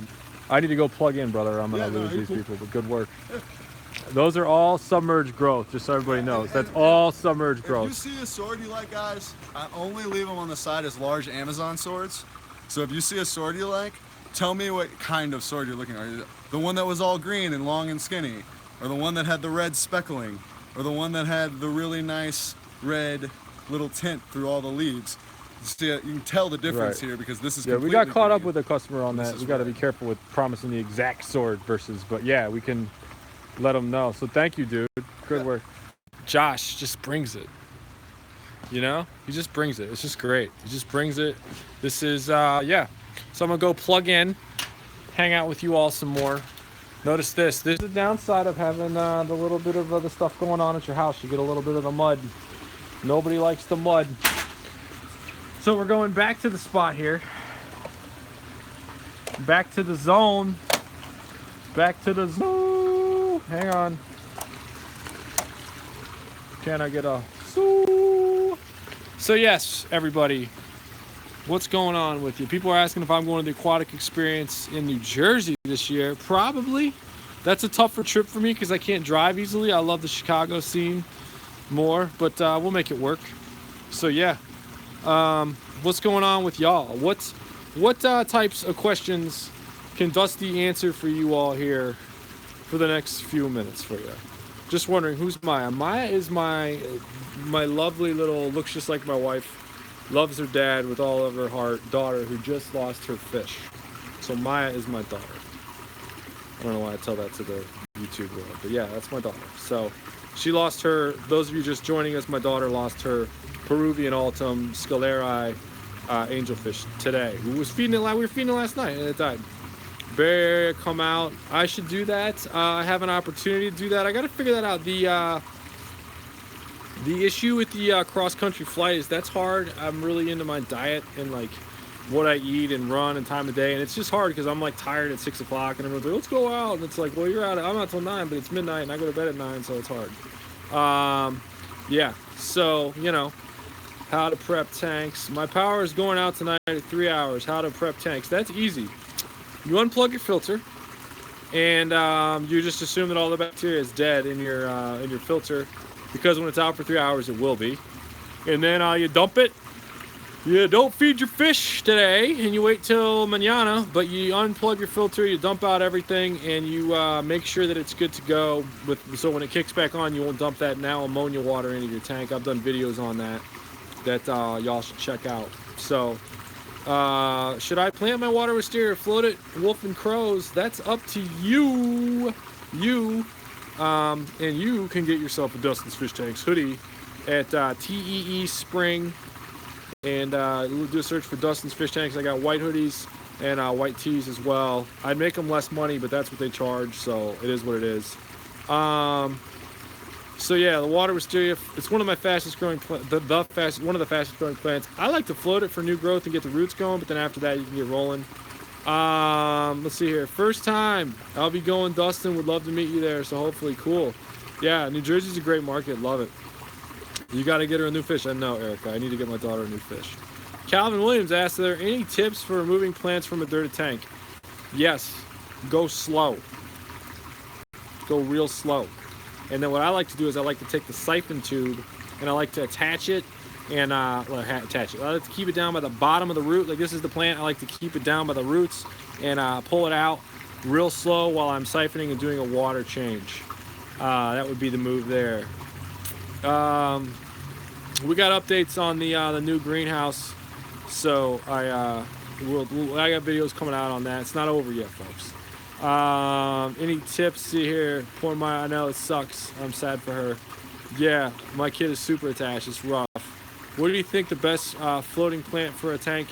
I need to go plug in, brother. I'm gonna lose these people, but good work. Those are all submerged growth, just so everybody knows. That's all submerged growth. If you see a sword you like, guys, I only leave them on the side as large Amazon swords. So if you see a sword you like, tell me what kind of sword you're looking at. The one that was all green and long and skinny, or the one that had the red speckling, or the one that had the really nice red little tint through all the leaves. See, you can tell the difference here because this is we got caught up with a customer on that. We got to be careful with promising the exact sword versus, but yeah, we can let them know. So thank you, dude. Good work. Josh just brings it. You know, he just brings it. It's just great. He just brings it. This is So I'm gonna go plug in, hang out with you all some more. Notice this. This is the downside of having the little bit of the stuff going on at your house. You get a little bit of the mud. Nobody likes the mud. So we're going back to the spot here. Back to the zone. Back to the zone. Hang on. Can I get a So yes, everybody. What's going on with you? People are asking if I'm going to the aquatic experience in New Jersey this year. Probably. That's a tougher trip for me because I can't drive easily. I love the Chicago scene more, but we'll make it work. So yeah. What's going on with y'all? What types of questions can Dusty answer for you all here for the next few minutes for you? Just wondering, who's Maya? Maya is my lovely little, looks just like my wife, loves her dad with all of her heart, daughter who just lost her fish. So Maya is my daughter. I don't know why I tell that to the YouTube world, but yeah, that's my daughter. So she lost her, those of you just joining us, my daughter lost her Peruvian Altum Scaleri angelfish today. We were feeding it last night and it died. Bear come out. I should do that. I have an opportunity to do that. I got to figure that out. The issue with the cross-country flight is that's hard. I'm really into my diet and like what I eat and run and time of day, and it's just hard because I'm like tired at 6 o'clock, and everyone's like, let's go out, and it's like, well, you're out. I'm out till 9, but it's midnight, and I go to bed at 9, so it's hard. Yeah, so you know, how to prep tanks. My power is going out tonight at 3 hours. How to prep tanks. That's easy. You unplug your filter, and you just assume that all the bacteria is dead in your filter, because when it's out for 3 hours, it will be. And then you dump it. You don't feed your fish today, and you wait till mañana, but you unplug your filter, you dump out everything, and you make sure that it's good to go. So when it kicks back on, you won't dump that now ammonia water into your tank. I've done videos on that y'all should check out. So should I plant my water wisteria or float it wolf and crows? That's up to you. And you can get yourself a Dustin's Fish Tanks hoodie at TEE Spring, and do a search for Dustin's Fish Tanks. I got white hoodies and white tees as well. I'd make them less money, but that's what they charge, so it is what it is. So yeah, the water wisteria, it's one of my fastest growing one of the fastest growing plants. I like to float it for new growth and get the roots going, but then after that you can get rolling. Let's see here. First time I'll be going, Dustin. Would love to meet you there, so hopefully. Cool. Yeah, New Jersey's a great market. Love it. You got to get her a new fish. I know, Erica. I need to get my daughter a new fish. Calvin Williams asked, are there any tips for removing plants from a dirty tank? Yes. Go slow. Go real slow. And then what I like to do is I like to take the siphon tube and I like to attach it and I like to keep it down by the bottom of the root. Like this is the plant. I like to keep it down by the roots and pull it out real slow while I'm siphoning and doing a water change. That would be the move there. We got updates on the new greenhouse, so I got videos coming out on that. It's not over yet, folks. Any tips? See here, poor Maya. I know it sucks. I'm sad for her. Yeah, my kid is super attached. It's rough. What do you think the best floating plant for a tank?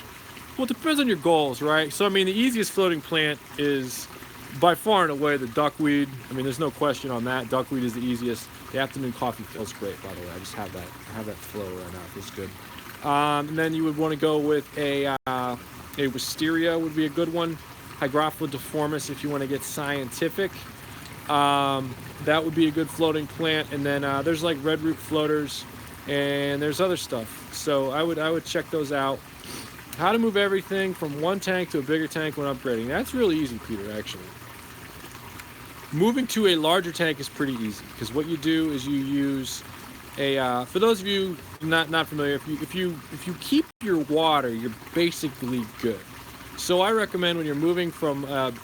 Well, it depends on your goals, right? So I mean, the easiest floating plant is by far and away the duckweed. I mean, there's no question on that. Duckweed is the easiest. The afternoon coffee feels great, by the way. I just have that. I have that flow right now. It feels good. And then you would want to go with a wisteria would be a good one. Hygrophila deformis if you want to get scientific. That would be a good floating plant. And then there's like red root floaters, and there's other stuff. So I would check those out. How to move everything from one tank to a bigger tank when upgrading. That's really easy, Peter, actually. Moving to a larger tank is pretty easy because what you do is you use a for those of you not familiar, if you keep your water, you're basically good. So I recommend when you're moving from a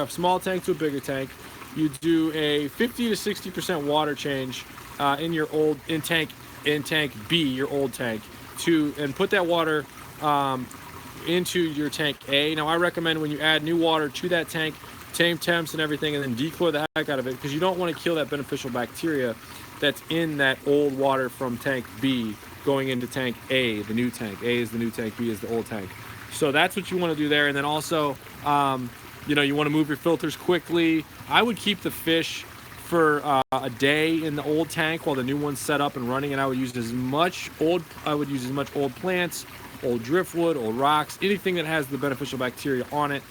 small tank to a bigger tank, you do a 50 to 60% water change in tank B, your old tank, and put that water into your tank A. Now I recommend when you add new water to that tank, tame temps and everything, and then dechlor the heck out of it because you don't want to kill that beneficial bacteria that's in that old water from tank B going into tank A, the new tank. A is the new tank, B is the old tank. So that's what you want to do there. And then also, you want to move your filters quickly. I would keep the fish for a day in the old tank while the new one's set up and running, and I would use as much old plants, old driftwood, old rocks, anything that has the beneficial bacteria on it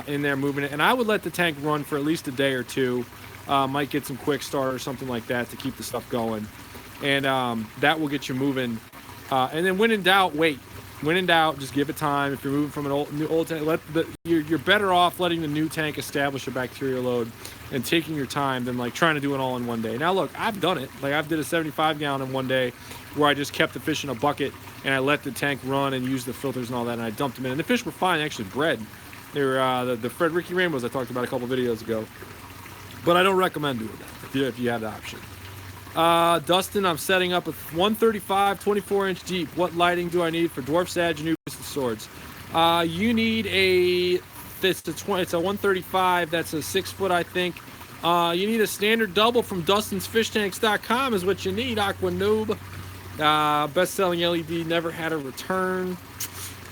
in there, moving it. And I would let the tank run for at least a day or two. Might get some quick start or something like that to keep the stuff going, and that will get you moving. And then when in doubt, wait. When in doubt, just give it time. If you're moving from an old tank, you're better off letting the new tank establish a bacteria load and taking your time than like trying to do it all in one day. Now look, I've done it. Like I've did a 75 gallon in one day where I just kept the fish in a bucket and I let the tank run and use the filters and all that, and I dumped them in. And the fish were fine. They actually bred. They were the Fred Ricky Rainbows I talked about a couple videos ago. But I don't recommend doing that if you have the option. Dustin, I'm setting up a 135 24-inch deep. What lighting do I need for dwarf sag and swords? You need it's a 135. That's a 6 foot, I think. You need a standard double from Dustin'sFishTanks.com is what you need. Aqua Noob. Best-selling LED, never had a return.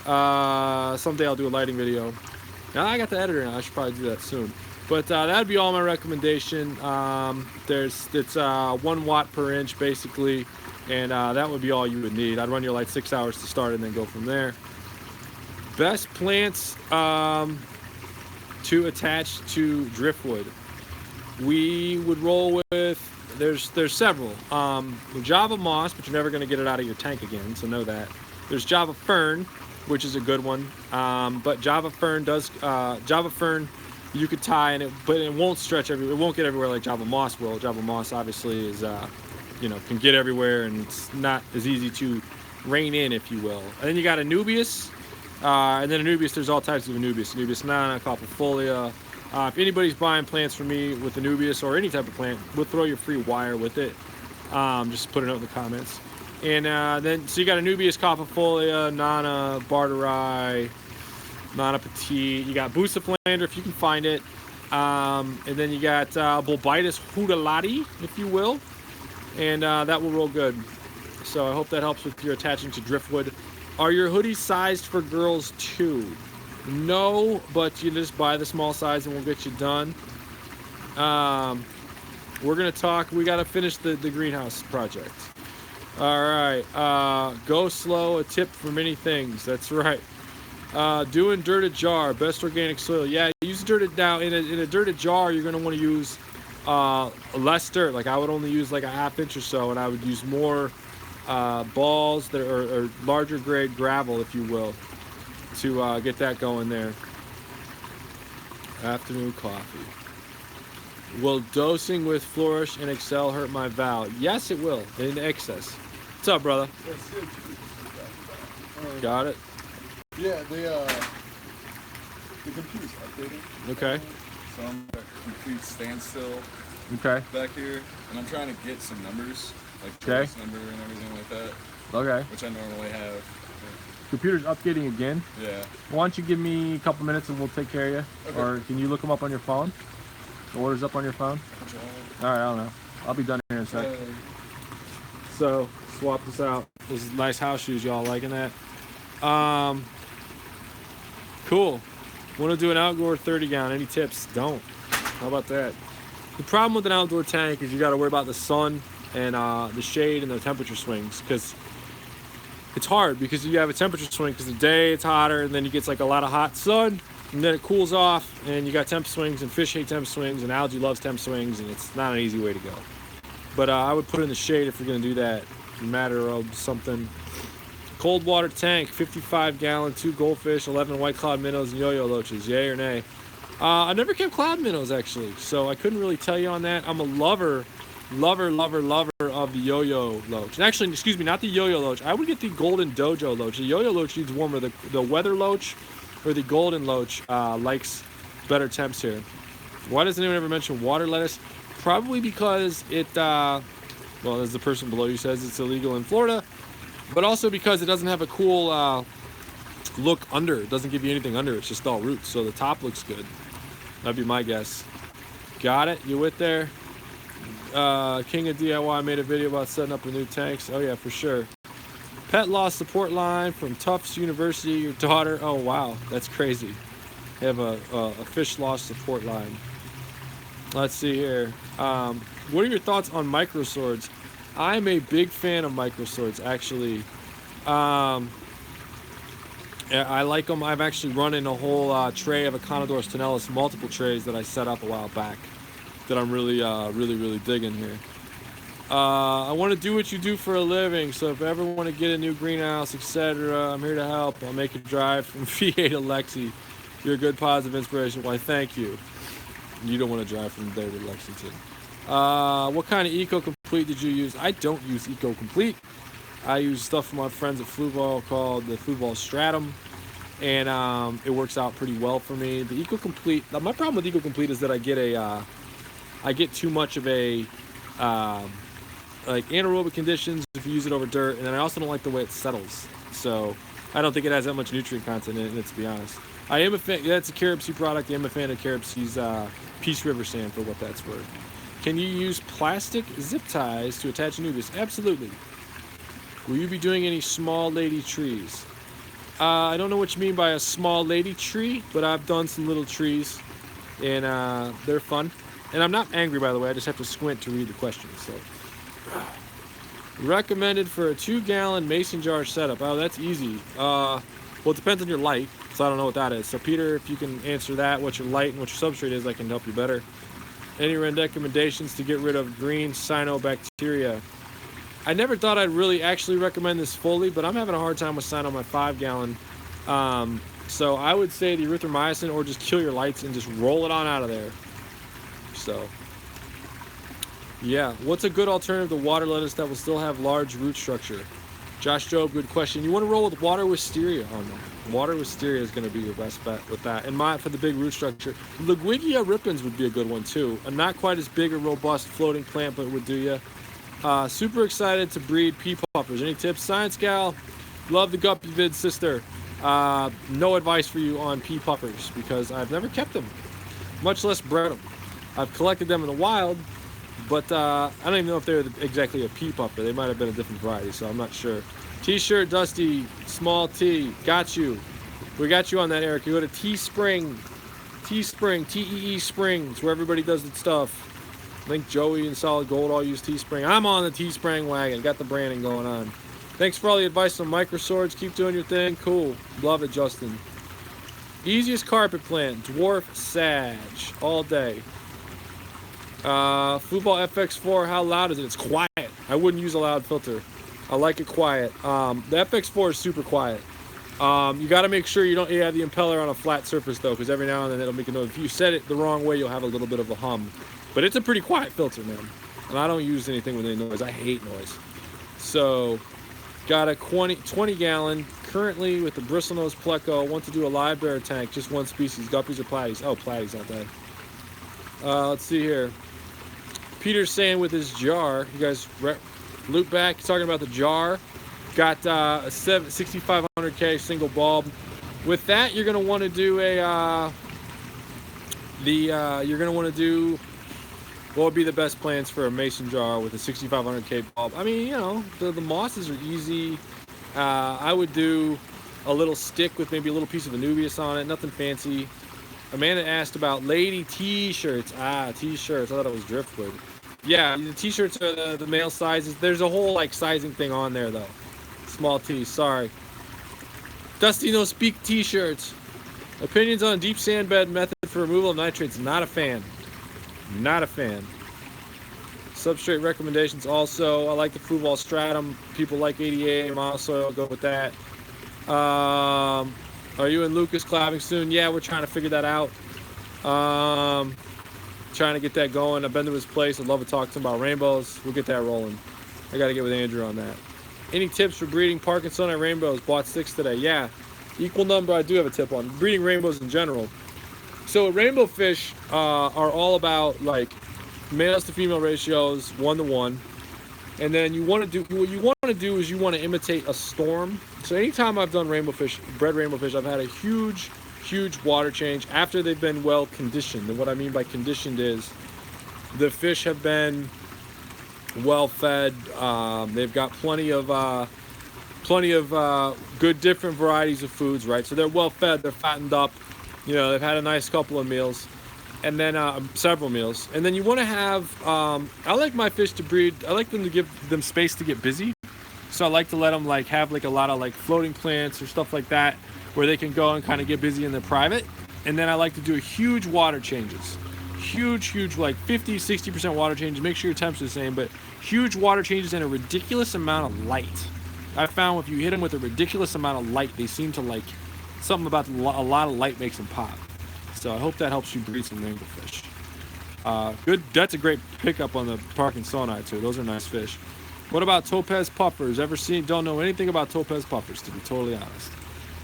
Someday I'll do a lighting video. Now I got the editor now. I should probably do that soon. But that'd be all my recommendation. It's 1 watt per inch basically, and that would be all you would need. I'd run your light 6 hours to start and then go from there. Best plants to attach to driftwood. We would roll with, there's several. Java moss, but you're never going to get it out of your tank again, so know that. There's Java fern, which is a good one. But Java fern you could tie in it, but it won't stretch everywhere. It won't get everywhere like Java moss will. Java moss obviously is, can get everywhere, and it's not as easy to rein in, if you will. And then you got Anubias, and then Anubias, there's all types of Anubias. Anubias nana, caupifolia. If anybody's buying plants from me with Anubias or any type of plant, we'll throw your free wire with it. Just put a note in the comments. And then, so you got Anubias, caupifolia, nana, barteri, nana petite. You got Bucephander if you can find it. And then you got Bulbitis hudalati, if you will. And that will roll good. So I hope that helps with your attaching to driftwood. Are your hoodies sized for girls too? No, but you just buy the small size and we'll get you done. We're gonna talk. We gotta finish the greenhouse project. All right. Go slow. A tip for many things. That's right. Doing dirted jar. Best organic soil. Yeah, use dirted now. In a dirted jar, you're gonna want to use less dirt. Like I would only use like a ½ inch or so, and I would use more balls that are larger grade gravel, if you will, to get that going there. Afternoon coffee. Will dosing with Flourish and Excel hurt my valve? Yes, it will, in excess. What's up, brother? Got it? Yeah, the computer's updating. Okay. So I'm at a complete standstill Okay. back here, and I'm trying to get some numbers, like Okay. this number and everything like that, Okay. which I normally have. Computer's updating again. Yeah. Why don't you give me a couple minutes and we'll take care of you? Okay. Or can you look them up on your phone? The order's up on your phone? All right, I don't know. I'll be done here in a sec. So, swap this out. This is nice house shoes, y'all liking that? Cool. Want to do an outdoor 30 gallon? Any tips? Don't. How about that? The problem with an outdoor tank is you got to worry about the sun and the shade and the temperature swings, because it's hard because you have a temperature swing because the day it's hotter and then you get like a lot of hot sun and then it cools off and you got temp swings, and fish hate temp swings and algae loves temp swings, and it's not an easy way to go. But I would put it in the shade if you're going to do that. Matter of something. Cold water tank, 55 gallon, 2 goldfish, 11 white cloud minnows, and yo-yo loaches. Yay or nay? I never kept cloud minnows actually, so I couldn't really tell you on that. I'm a lover of the yo-yo loach. And actually, excuse me, not the yo-yo loach. I would get the golden dojo loach. The yo-yo loach needs warmer. The weather loach or the golden loach likes better temps here. Why doesn't anyone ever mention water lettuce? Probably because it, well, as the person below you says, it's illegal in Florida, but also because it doesn't have a cool look under. It doesn't give you anything under. It's just all roots, so the top looks good. That'd be my guess. Got it? You with there? King of DIY made a video about setting up a new tanks. Oh yeah, for sure. Pet loss support line from Tufts University. Your daughter. Oh wow, that's crazy. They have a fish loss support line. Let's see here. What are your thoughts on micro swords? I'm a big fan of micro swords, actually. I like them. I've actually run in a whole tray of Echinodoros tenalis, multiple trays that I set up a while back that I'm really digging here. I want to do what you do for a living, so if you ever want to get a new greenhouse, etc., I'm here to help. I'll make a drive from VA to Lexi. You're a good positive inspiration. Why, thank you. You don't want to drive from there to Lexington. What kind of Eco Complete did you use? I don't use Eco Complete. I use stuff from my friends at Fluval called the Fluval Stratum, and it works out pretty well for me. The Eco Complete. My problem with Eco Complete is that I get too much of a like anaerobic conditions if you use it over dirt, and then I also don't like the way it settles. So I don't think it has that much nutrient content in it, to be honest. I am a fan. That's a Carib Sea product. I am a fan of Carib Sea's Peace River sand for what that's worth. Can you use plastic zip ties to attach Anubis? Absolutely. Will you be doing any small lady trees? I don't know what you mean by a small lady tree, but I've done some little trees, and they're fun. And I'm not angry, by the way. I just have to squint to read the questions. So, recommended for a 2-gallon mason jar setup. Oh, that's easy. Well, it depends on your light, so I don't know what that is. So Peter, if you can answer that, what your light and what your substrate is, I can help you better. Any recommendations to get rid of green cyanobacteria? I never thought I'd really actually recommend this fully, but I'm having a hard time with cyano on my 5-gallon. So I would say the erythromycin, or just kill your lights and just roll it on out of there. So, yeah. What's a good alternative to water lettuce that will still have large root structure? Josh Job, good question. You want to roll with water wisteria on that. Water wisteria is going to be your best bet with that. And for the big root structure, Liguigia ripens would be a good one too. A not quite as big or robust floating plant, but it would do you. Super excited to breed pea puffers. Any tips? Science gal, love the guppy vid, sister. No advice for you on pea puffers because I've never kept them, much less bred them. I've collected them in the wild, but I don't even know if they're exactly a pea puffer. They might have been a different variety, so I'm not sure. T-shirt, Dusty, small T, got you. We got you on that, Eric. You go to Teespring, T-E-E Springs, where everybody does the stuff. I think Joey and Solid Gold all use Teespring. I'm on the Teespring wagon. Got the branding going on. Thanks for all the advice on microswords. Keep doing your thing. Cool. Love it, Justin. Easiest carpet plant, dwarf sag, all day. Football FX4, how loud is it? It's quiet. I wouldn't use a loud filter. I like it quiet. The FX4 is super quiet. You got to make sure you have the impeller on a flat surface though, because every now and then it'll make a noise. If you set it the wrong way, you'll have a little bit of a hum. But it's a pretty quiet filter, man. And I don't use anything with any noise. I hate noise. So, got a 20 gallon currently with the bristlenose pleco. Want to do a live bear tank, just one species, guppies or platies. Oh, platies, not that. Let's see here. Peter's saying with his jar, you guys loop back, he's talking about the jar. Got a 6500K single bulb. With that, you're gonna want to do what would be the best plans for a mason jar with a 6500K bulb? I mean, you know, the mosses are easy. I would do a little stick with maybe a little piece of Anubias on it, nothing fancy. Amanda asked about lady t-shirts. T-shirts. I thought it was driftwood. Yeah, the t-shirts are the male sizes. There's a whole like sizing thing on there though. Small t. Sorry. Dusty no speak t-shirts. Opinions on deep sand bed method for removal of nitrates. Not a fan. Not a fan. Substrate recommendations also. I like the football stratum. People like 88 monosoil. Go with that. Are you and Lucas collabing soon? Yeah, we're trying to figure that out. Trying to get that going. I've been to his place. I'd love to talk to him about rainbows. We'll get that rolling. I got to get with Andrew on that. Any tips for breeding Parkinsonite rainbows? Bought 6 today. Yeah, equal number. I do have a tip on breeding rainbows in general. So rainbow fish are all about like males to female ratios 1-to-1, and then you want to do what you want to do is you want to imitate a storm. So anytime I've done bred rainbow fish, I've had a huge water change after they've been well conditioned. And what I mean by conditioned is the fish have been well fed. They've got plenty of good different varieties of foods, right? So they're well fed, they're fattened up. You know, they've had a nice couple of meals, and then several meals. And then you want to have, I like my fish to breed, I like them to give them space to get busy. So I like to let them like have like a lot of like floating plants or stuff like that where they can go and kind of get busy in their private. And then I like to do huge water changes. Huge, like 50-60% water changes. Make sure your temps are the same, but huge water changes and a ridiculous amount of light. I found if you hit them with a ridiculous amount of light, they seem to like something about a lot of light makes them pop. So I hope that helps you breed some rainbow fish. Good. That's a great pickup on the Parkinsonite too. Those are nice fish. What about topaz puffers? Don't know anything about topaz puffers, to be totally honest.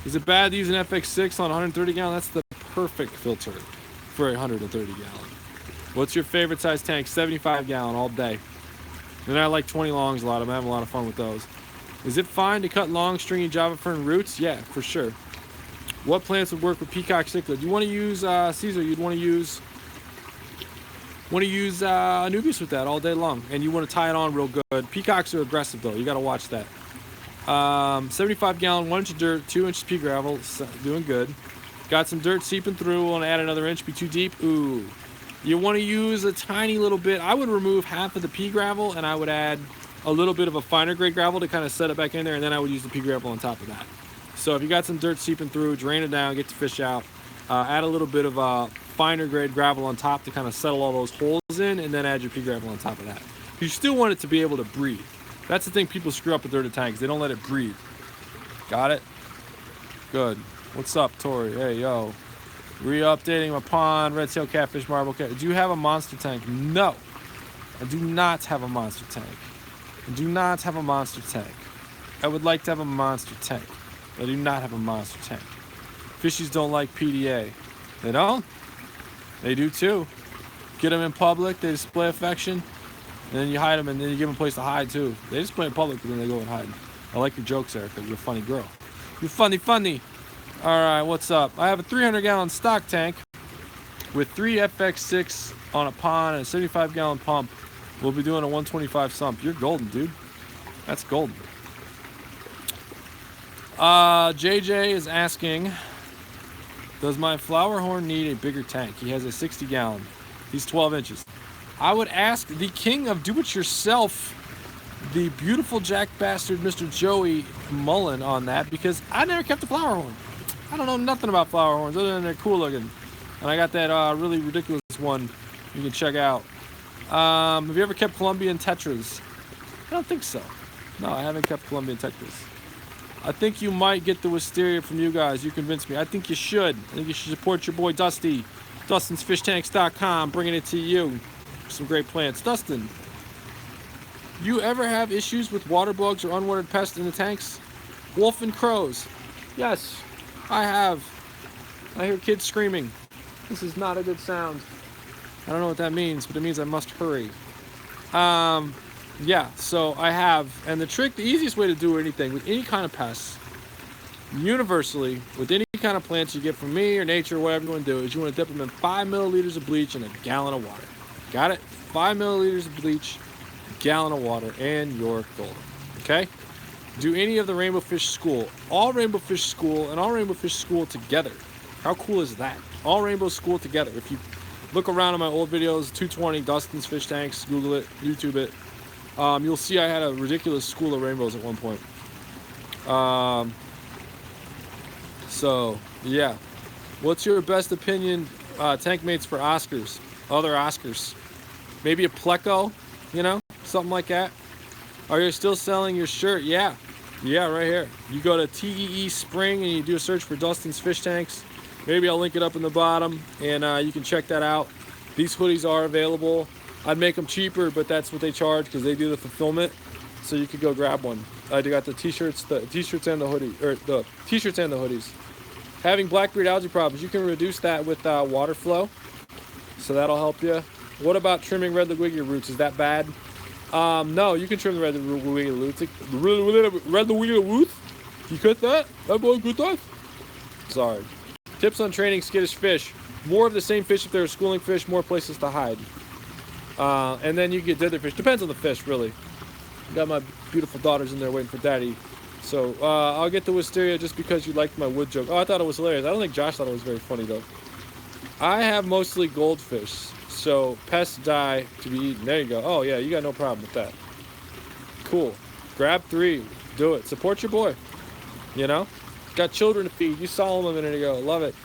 Is it bad to use an FX6 on 130 gallon? That's the perfect filter for a 130 gallon. What's your favorite size tank? 75 gallon all day. And I like 20 longs a lot. I'm having a lot of fun with those. Is it fine to cut long stringy Java fern roots? Yeah, for sure. What plants would work with peacock cichlid? You want to use Caesar. You'd want to use Anubias with that all day long, and you want to tie it on real good. Peacocks are aggressive though. You got to watch that. 75 gallon, 1 inch of dirt, 2 inches pea gravel. Doing good. Got some dirt seeping through. Want to add another inch? Be too deep? Ooh. You want to use a tiny little bit. I would remove half of the pea gravel, and I would add a little bit of a finer grade gravel to kind of set it back in there, and then I would use the pea gravel on top of that. So if you got some dirt seeping through, drain it down, get the fish out. Add a little bit of finer grade gravel on top to kind of settle all those holes in, and then add your pea gravel on top of that. You still want it to be able to breathe. That's the thing people screw up with dirty tanks. They don't let it breathe. Got it? Good. What's up, Tori? Hey, yo. Re-updating my pond, red tail catfish, marble cat. Do you have a monster tank? No. I do not have a monster tank. I do not have a monster tank. I would like to have a monster tank. I do not have a monster tank. Fishies don't like PDA. They don't? They do too. Get them in public, they display affection, and then you hide them, and then you give them a place to hide too. They display in public, but then they go and hide. I like your jokes, Erica. You're a funny girl. You're funny. All right, what's up? I have a 300-gallon stock tank with 3 FX6 on a pond and a 75-gallon pump. We'll be doing a 125 sump. You're golden, dude. That's golden. JJ is asking, does my flower horn need a bigger tank? He has a 60-gallon. He's 12 inches. I would ask the king of do-it-yourself, the beautiful jack bastard, Mr. Joey Mullen, on that, because I never kept a flower horn. I don't know nothing about flower horns other than they're cool looking. And I got that really ridiculous one you can check out. Have you ever kept Colombian tetras? I don't think so. No, I haven't kept Colombian tetras. I think you might get the wisteria from you guys. You convinced me. I think you should. I think you should support your boy Dusty. DustinsFishTanks.com, bringing it to you. Some great plants. Dustin, you ever have issues with water bugs or unwanted pests in the tanks? Wolf and crows. Yes, I have. I hear kids screaming. This is not a good sound. I don't know what that means, but it means I must hurry. Yeah, so I have. And the easiest way to do anything with any kind of pests, universally, with any kind of plants you get from me or nature or whatever you want to do, is you want to dip them in 5 milliliters of bleach and a gallon of water. Got it? 5 milliliters of bleach, a gallon of water, and you're golden. Okay? Do any of the Rainbow Fish School. All Rainbow Fish School and all Rainbow Fish School together. How cool is that? All Rainbow School together. If you look around at my old videos, 220, Dustin's Fish Tanks, Google it, YouTube it. You'll see I had a ridiculous school of rainbows at one point. So, yeah. What's your best opinion, tank mates for Oscars? Other Oscars? Maybe a Pleco, you know? Something like that. Are you still selling your shirt? Yeah. Yeah, right here. You go to TEE Spring and you do a search for Dustin's Fish Tanks. Maybe I'll link it up in the bottom and you can check that out. These hoodies are available. I'd make them cheaper, but that's what they charge because they do the fulfillment. So you could go grab one. I got the t-shirts and the hoodie, or the t-shirts and the hoodies. Having blackbeard algae problems, you can reduce that with water flow. So that'll help you. What about trimming red Liguiglia roots? Is that bad? No, you can trim the red Liguiglia roots. Red Liguiglia roots? You cut that? That boy cut that? Sorry. Tips on training skittish fish. More of the same fish if they're schooling fish, more places to hide. And then you get the other fish. Depends on the fish, really. Got my beautiful daughters in there waiting for daddy. So I'll get the wisteria just because you liked my wood joke. Oh, I thought it was hilarious. I don't think Josh thought it was very funny, though. I have mostly goldfish, so pests die to be eaten. There you go. Oh, yeah, you got no problem with that. Cool. Grab 3. Do it. Support your boy. You know? Got children to feed. You saw him a minute ago. Love it.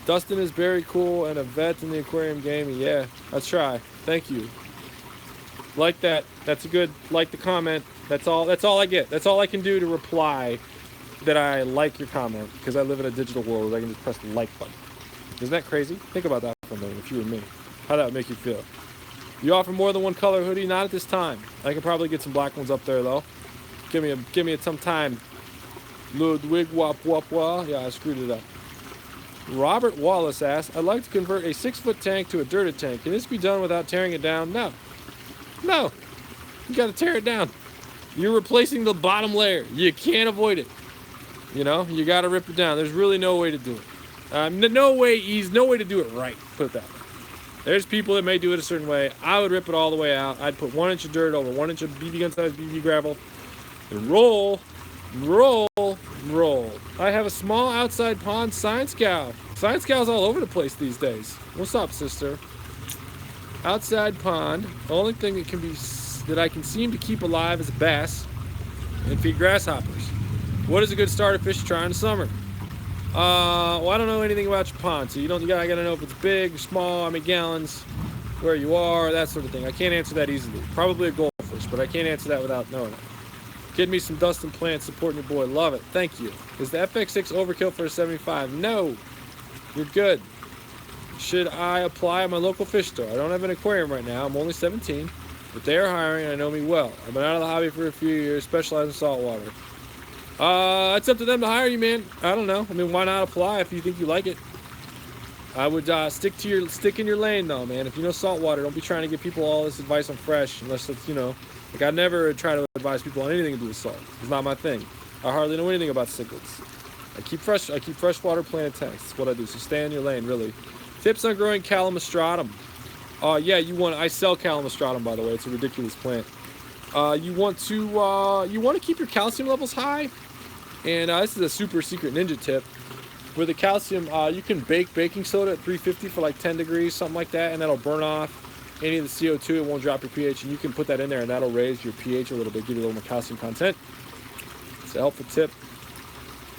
Dustin is very cool and a vet in the aquarium game. Yeah, let's try. Thank you. Like that. That's a good, like the comment. That's all I get. That's all I can do to reply that I like your comment, because I live in a digital world where I can just press the like button. Isn't that crazy? Think about that for a minute, if you were me. How that would make you feel. You offer more than one color hoodie? Not at this time. I can probably get some black ones up there though. Give me some time. Ludwig wop wop wah. Yeah, I screwed it up. Robert Wallace asks, I'd like to convert a 6-foot tank to a dirted tank. Can this be done without tearing it down? No. No. You gotta tear it down. You're replacing the bottom layer. You can't avoid it. You know, you gotta rip it down. There's really no way to do it. No way to do it right. Put it that way. There's people that may do it a certain way. I would rip it all the way out. I'd put 1 inch of dirt over 1 inch of BB gun size BB gravel and roll. I have a small outside pond science cow. Science cows all over the place these days. What's up, sister? Outside pond. The only thing that I can seem to keep alive is a bass and feed grasshoppers. What is a good starter fish to try in the summer? Well, I don't know anything about your pond, so I gotta know if it's big or small, how many gallons, where you are, that sort of thing. I can't answer that easily. Probably a goldfish, but I can't answer that without knowing it. Get me some Dustin plants, supporting your boy. Love it. Thank you. Is the FX6 overkill for a 75? No. You're good. Should I apply at my local fish store? I don't have an aquarium right now. I'm only 17, but they are hiring and I know me well. I've been out of the hobby for a few years, specializing in saltwater. It's up to them to hire you, man. I don't know. I mean, why not apply if you think you like it? I would stick in your lane though, man. If you know saltwater, don't be trying to give people all this advice on fresh, unless it's, you know, like I never try to advise people on anything to do with salt. It's not my thing. I hardly know anything about cichlids. I keep freshwater planted tanks. That's what I do. So stay in your lane, really. Tips on growing calamastratum. Yeah, I sell calamastratum, by the way. It's a ridiculous plant. You want to keep your calcium levels high. And this is a super secret ninja tip. With the calcium, you can bake baking soda at 350 for like 10 degrees, something like that, and that'll burn off any of the CO2. It won't drop your pH, and you can put that in there, and that'll raise your pH a little bit, give you a little more calcium content. It's a helpful tip.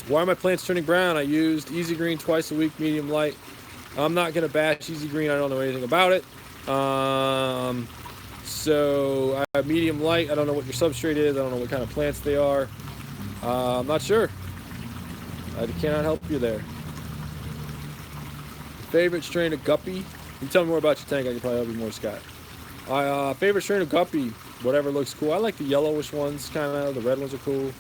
Why are my plants turning brown? I used Easy Green twice a week, medium light. I'm not going to bash Easy Green. I don't know anything about it. So medium light, I don't know what your substrate is. I don't know what kind of plants they are. I'm not sure. I cannot help you there. Favorite strain of guppy? You tell me more about your tank. I can probably help you more, Scott. Favorite strain of guppy? Whatever looks cool. I like the yellowish ones, kind of. The red ones are cool.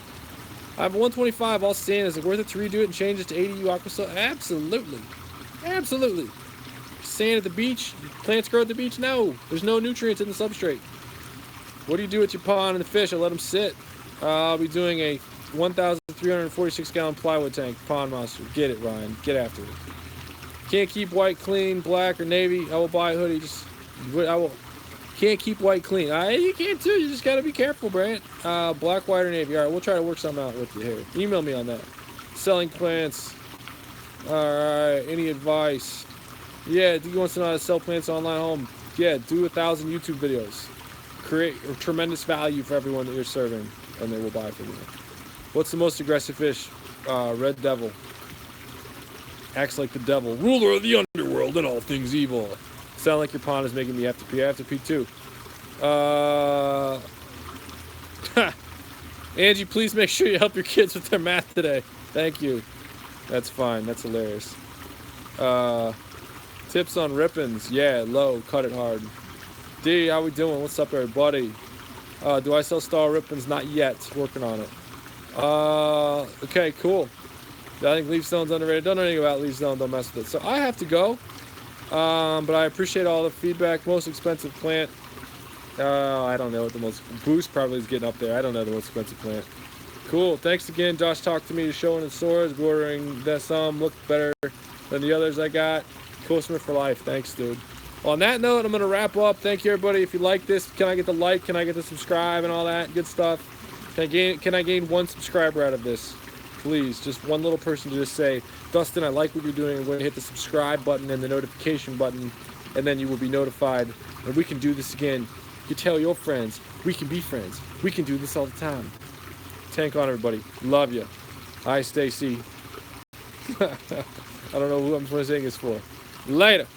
I have a 125 all sand. Is it worth it to redo it and change it to 80U Aquascaping? Absolutely. Absolutely. Sand at the beach? Plants grow at the beach? No. There's no nutrients in the substrate. What do you do with your pond and the fish? I let them sit. I'll be doing a 1,346 gallon plywood tank. Pond monster. Get it, Ryan. Get after it. Can't keep white clean, black or navy. I will buy a hoodie. Can't keep white clean. You can't too. You just got to be careful, Brant. Black, white, or navy. All right, we'll try to work something out with you here. Email me on that. Selling plants. All right. Any advice? Yeah, do you want to know how to sell plants online home? Yeah, do 1,000 YouTube videos. Create tremendous value for everyone that you're serving, and they will buy from you. What's the most aggressive fish? Red devil. Acts like the devil. Ruler of the underworld and all things evil. Sound like your pond is making me have to pee. I have to pee too. Angie, please make sure you help your kids with their math today. Thank you. That's fine. That's hilarious. Tips on rippins. Yeah, low. Cut it hard. D, how we doing? What's up, everybody? Do I sell star rippins? Not yet. Working on it. Okay, cool. I think leaf stone's underrated. Don't know anything about leaf stone. Don't mess with it. So I have to go. But I appreciate all the feedback. Most expensive plant. I don't know what the most. Boost probably is getting up there. I don't know the most expensive plant. Cool. Thanks again. Josh talked to me, showing his swords, ordering that some looked better than the others I got. Customer for life. Thanks, dude. Well, on that note, I'm going to wrap up. Thank you, everybody. If you like this, can I get the like? Can I get the subscribe and all that good stuff? Can I gain one subscriber out of this? Please, just one little person to just say, Dustin, I like what you're doing. I'm going to hit the subscribe button and the notification button, and then you will be notified. And we can do this again. You tell your friends. We can be friends. We can do this all the time. Tank on, everybody. Love you. Hi, Stacy. I don't know who I'm saying this for. Later.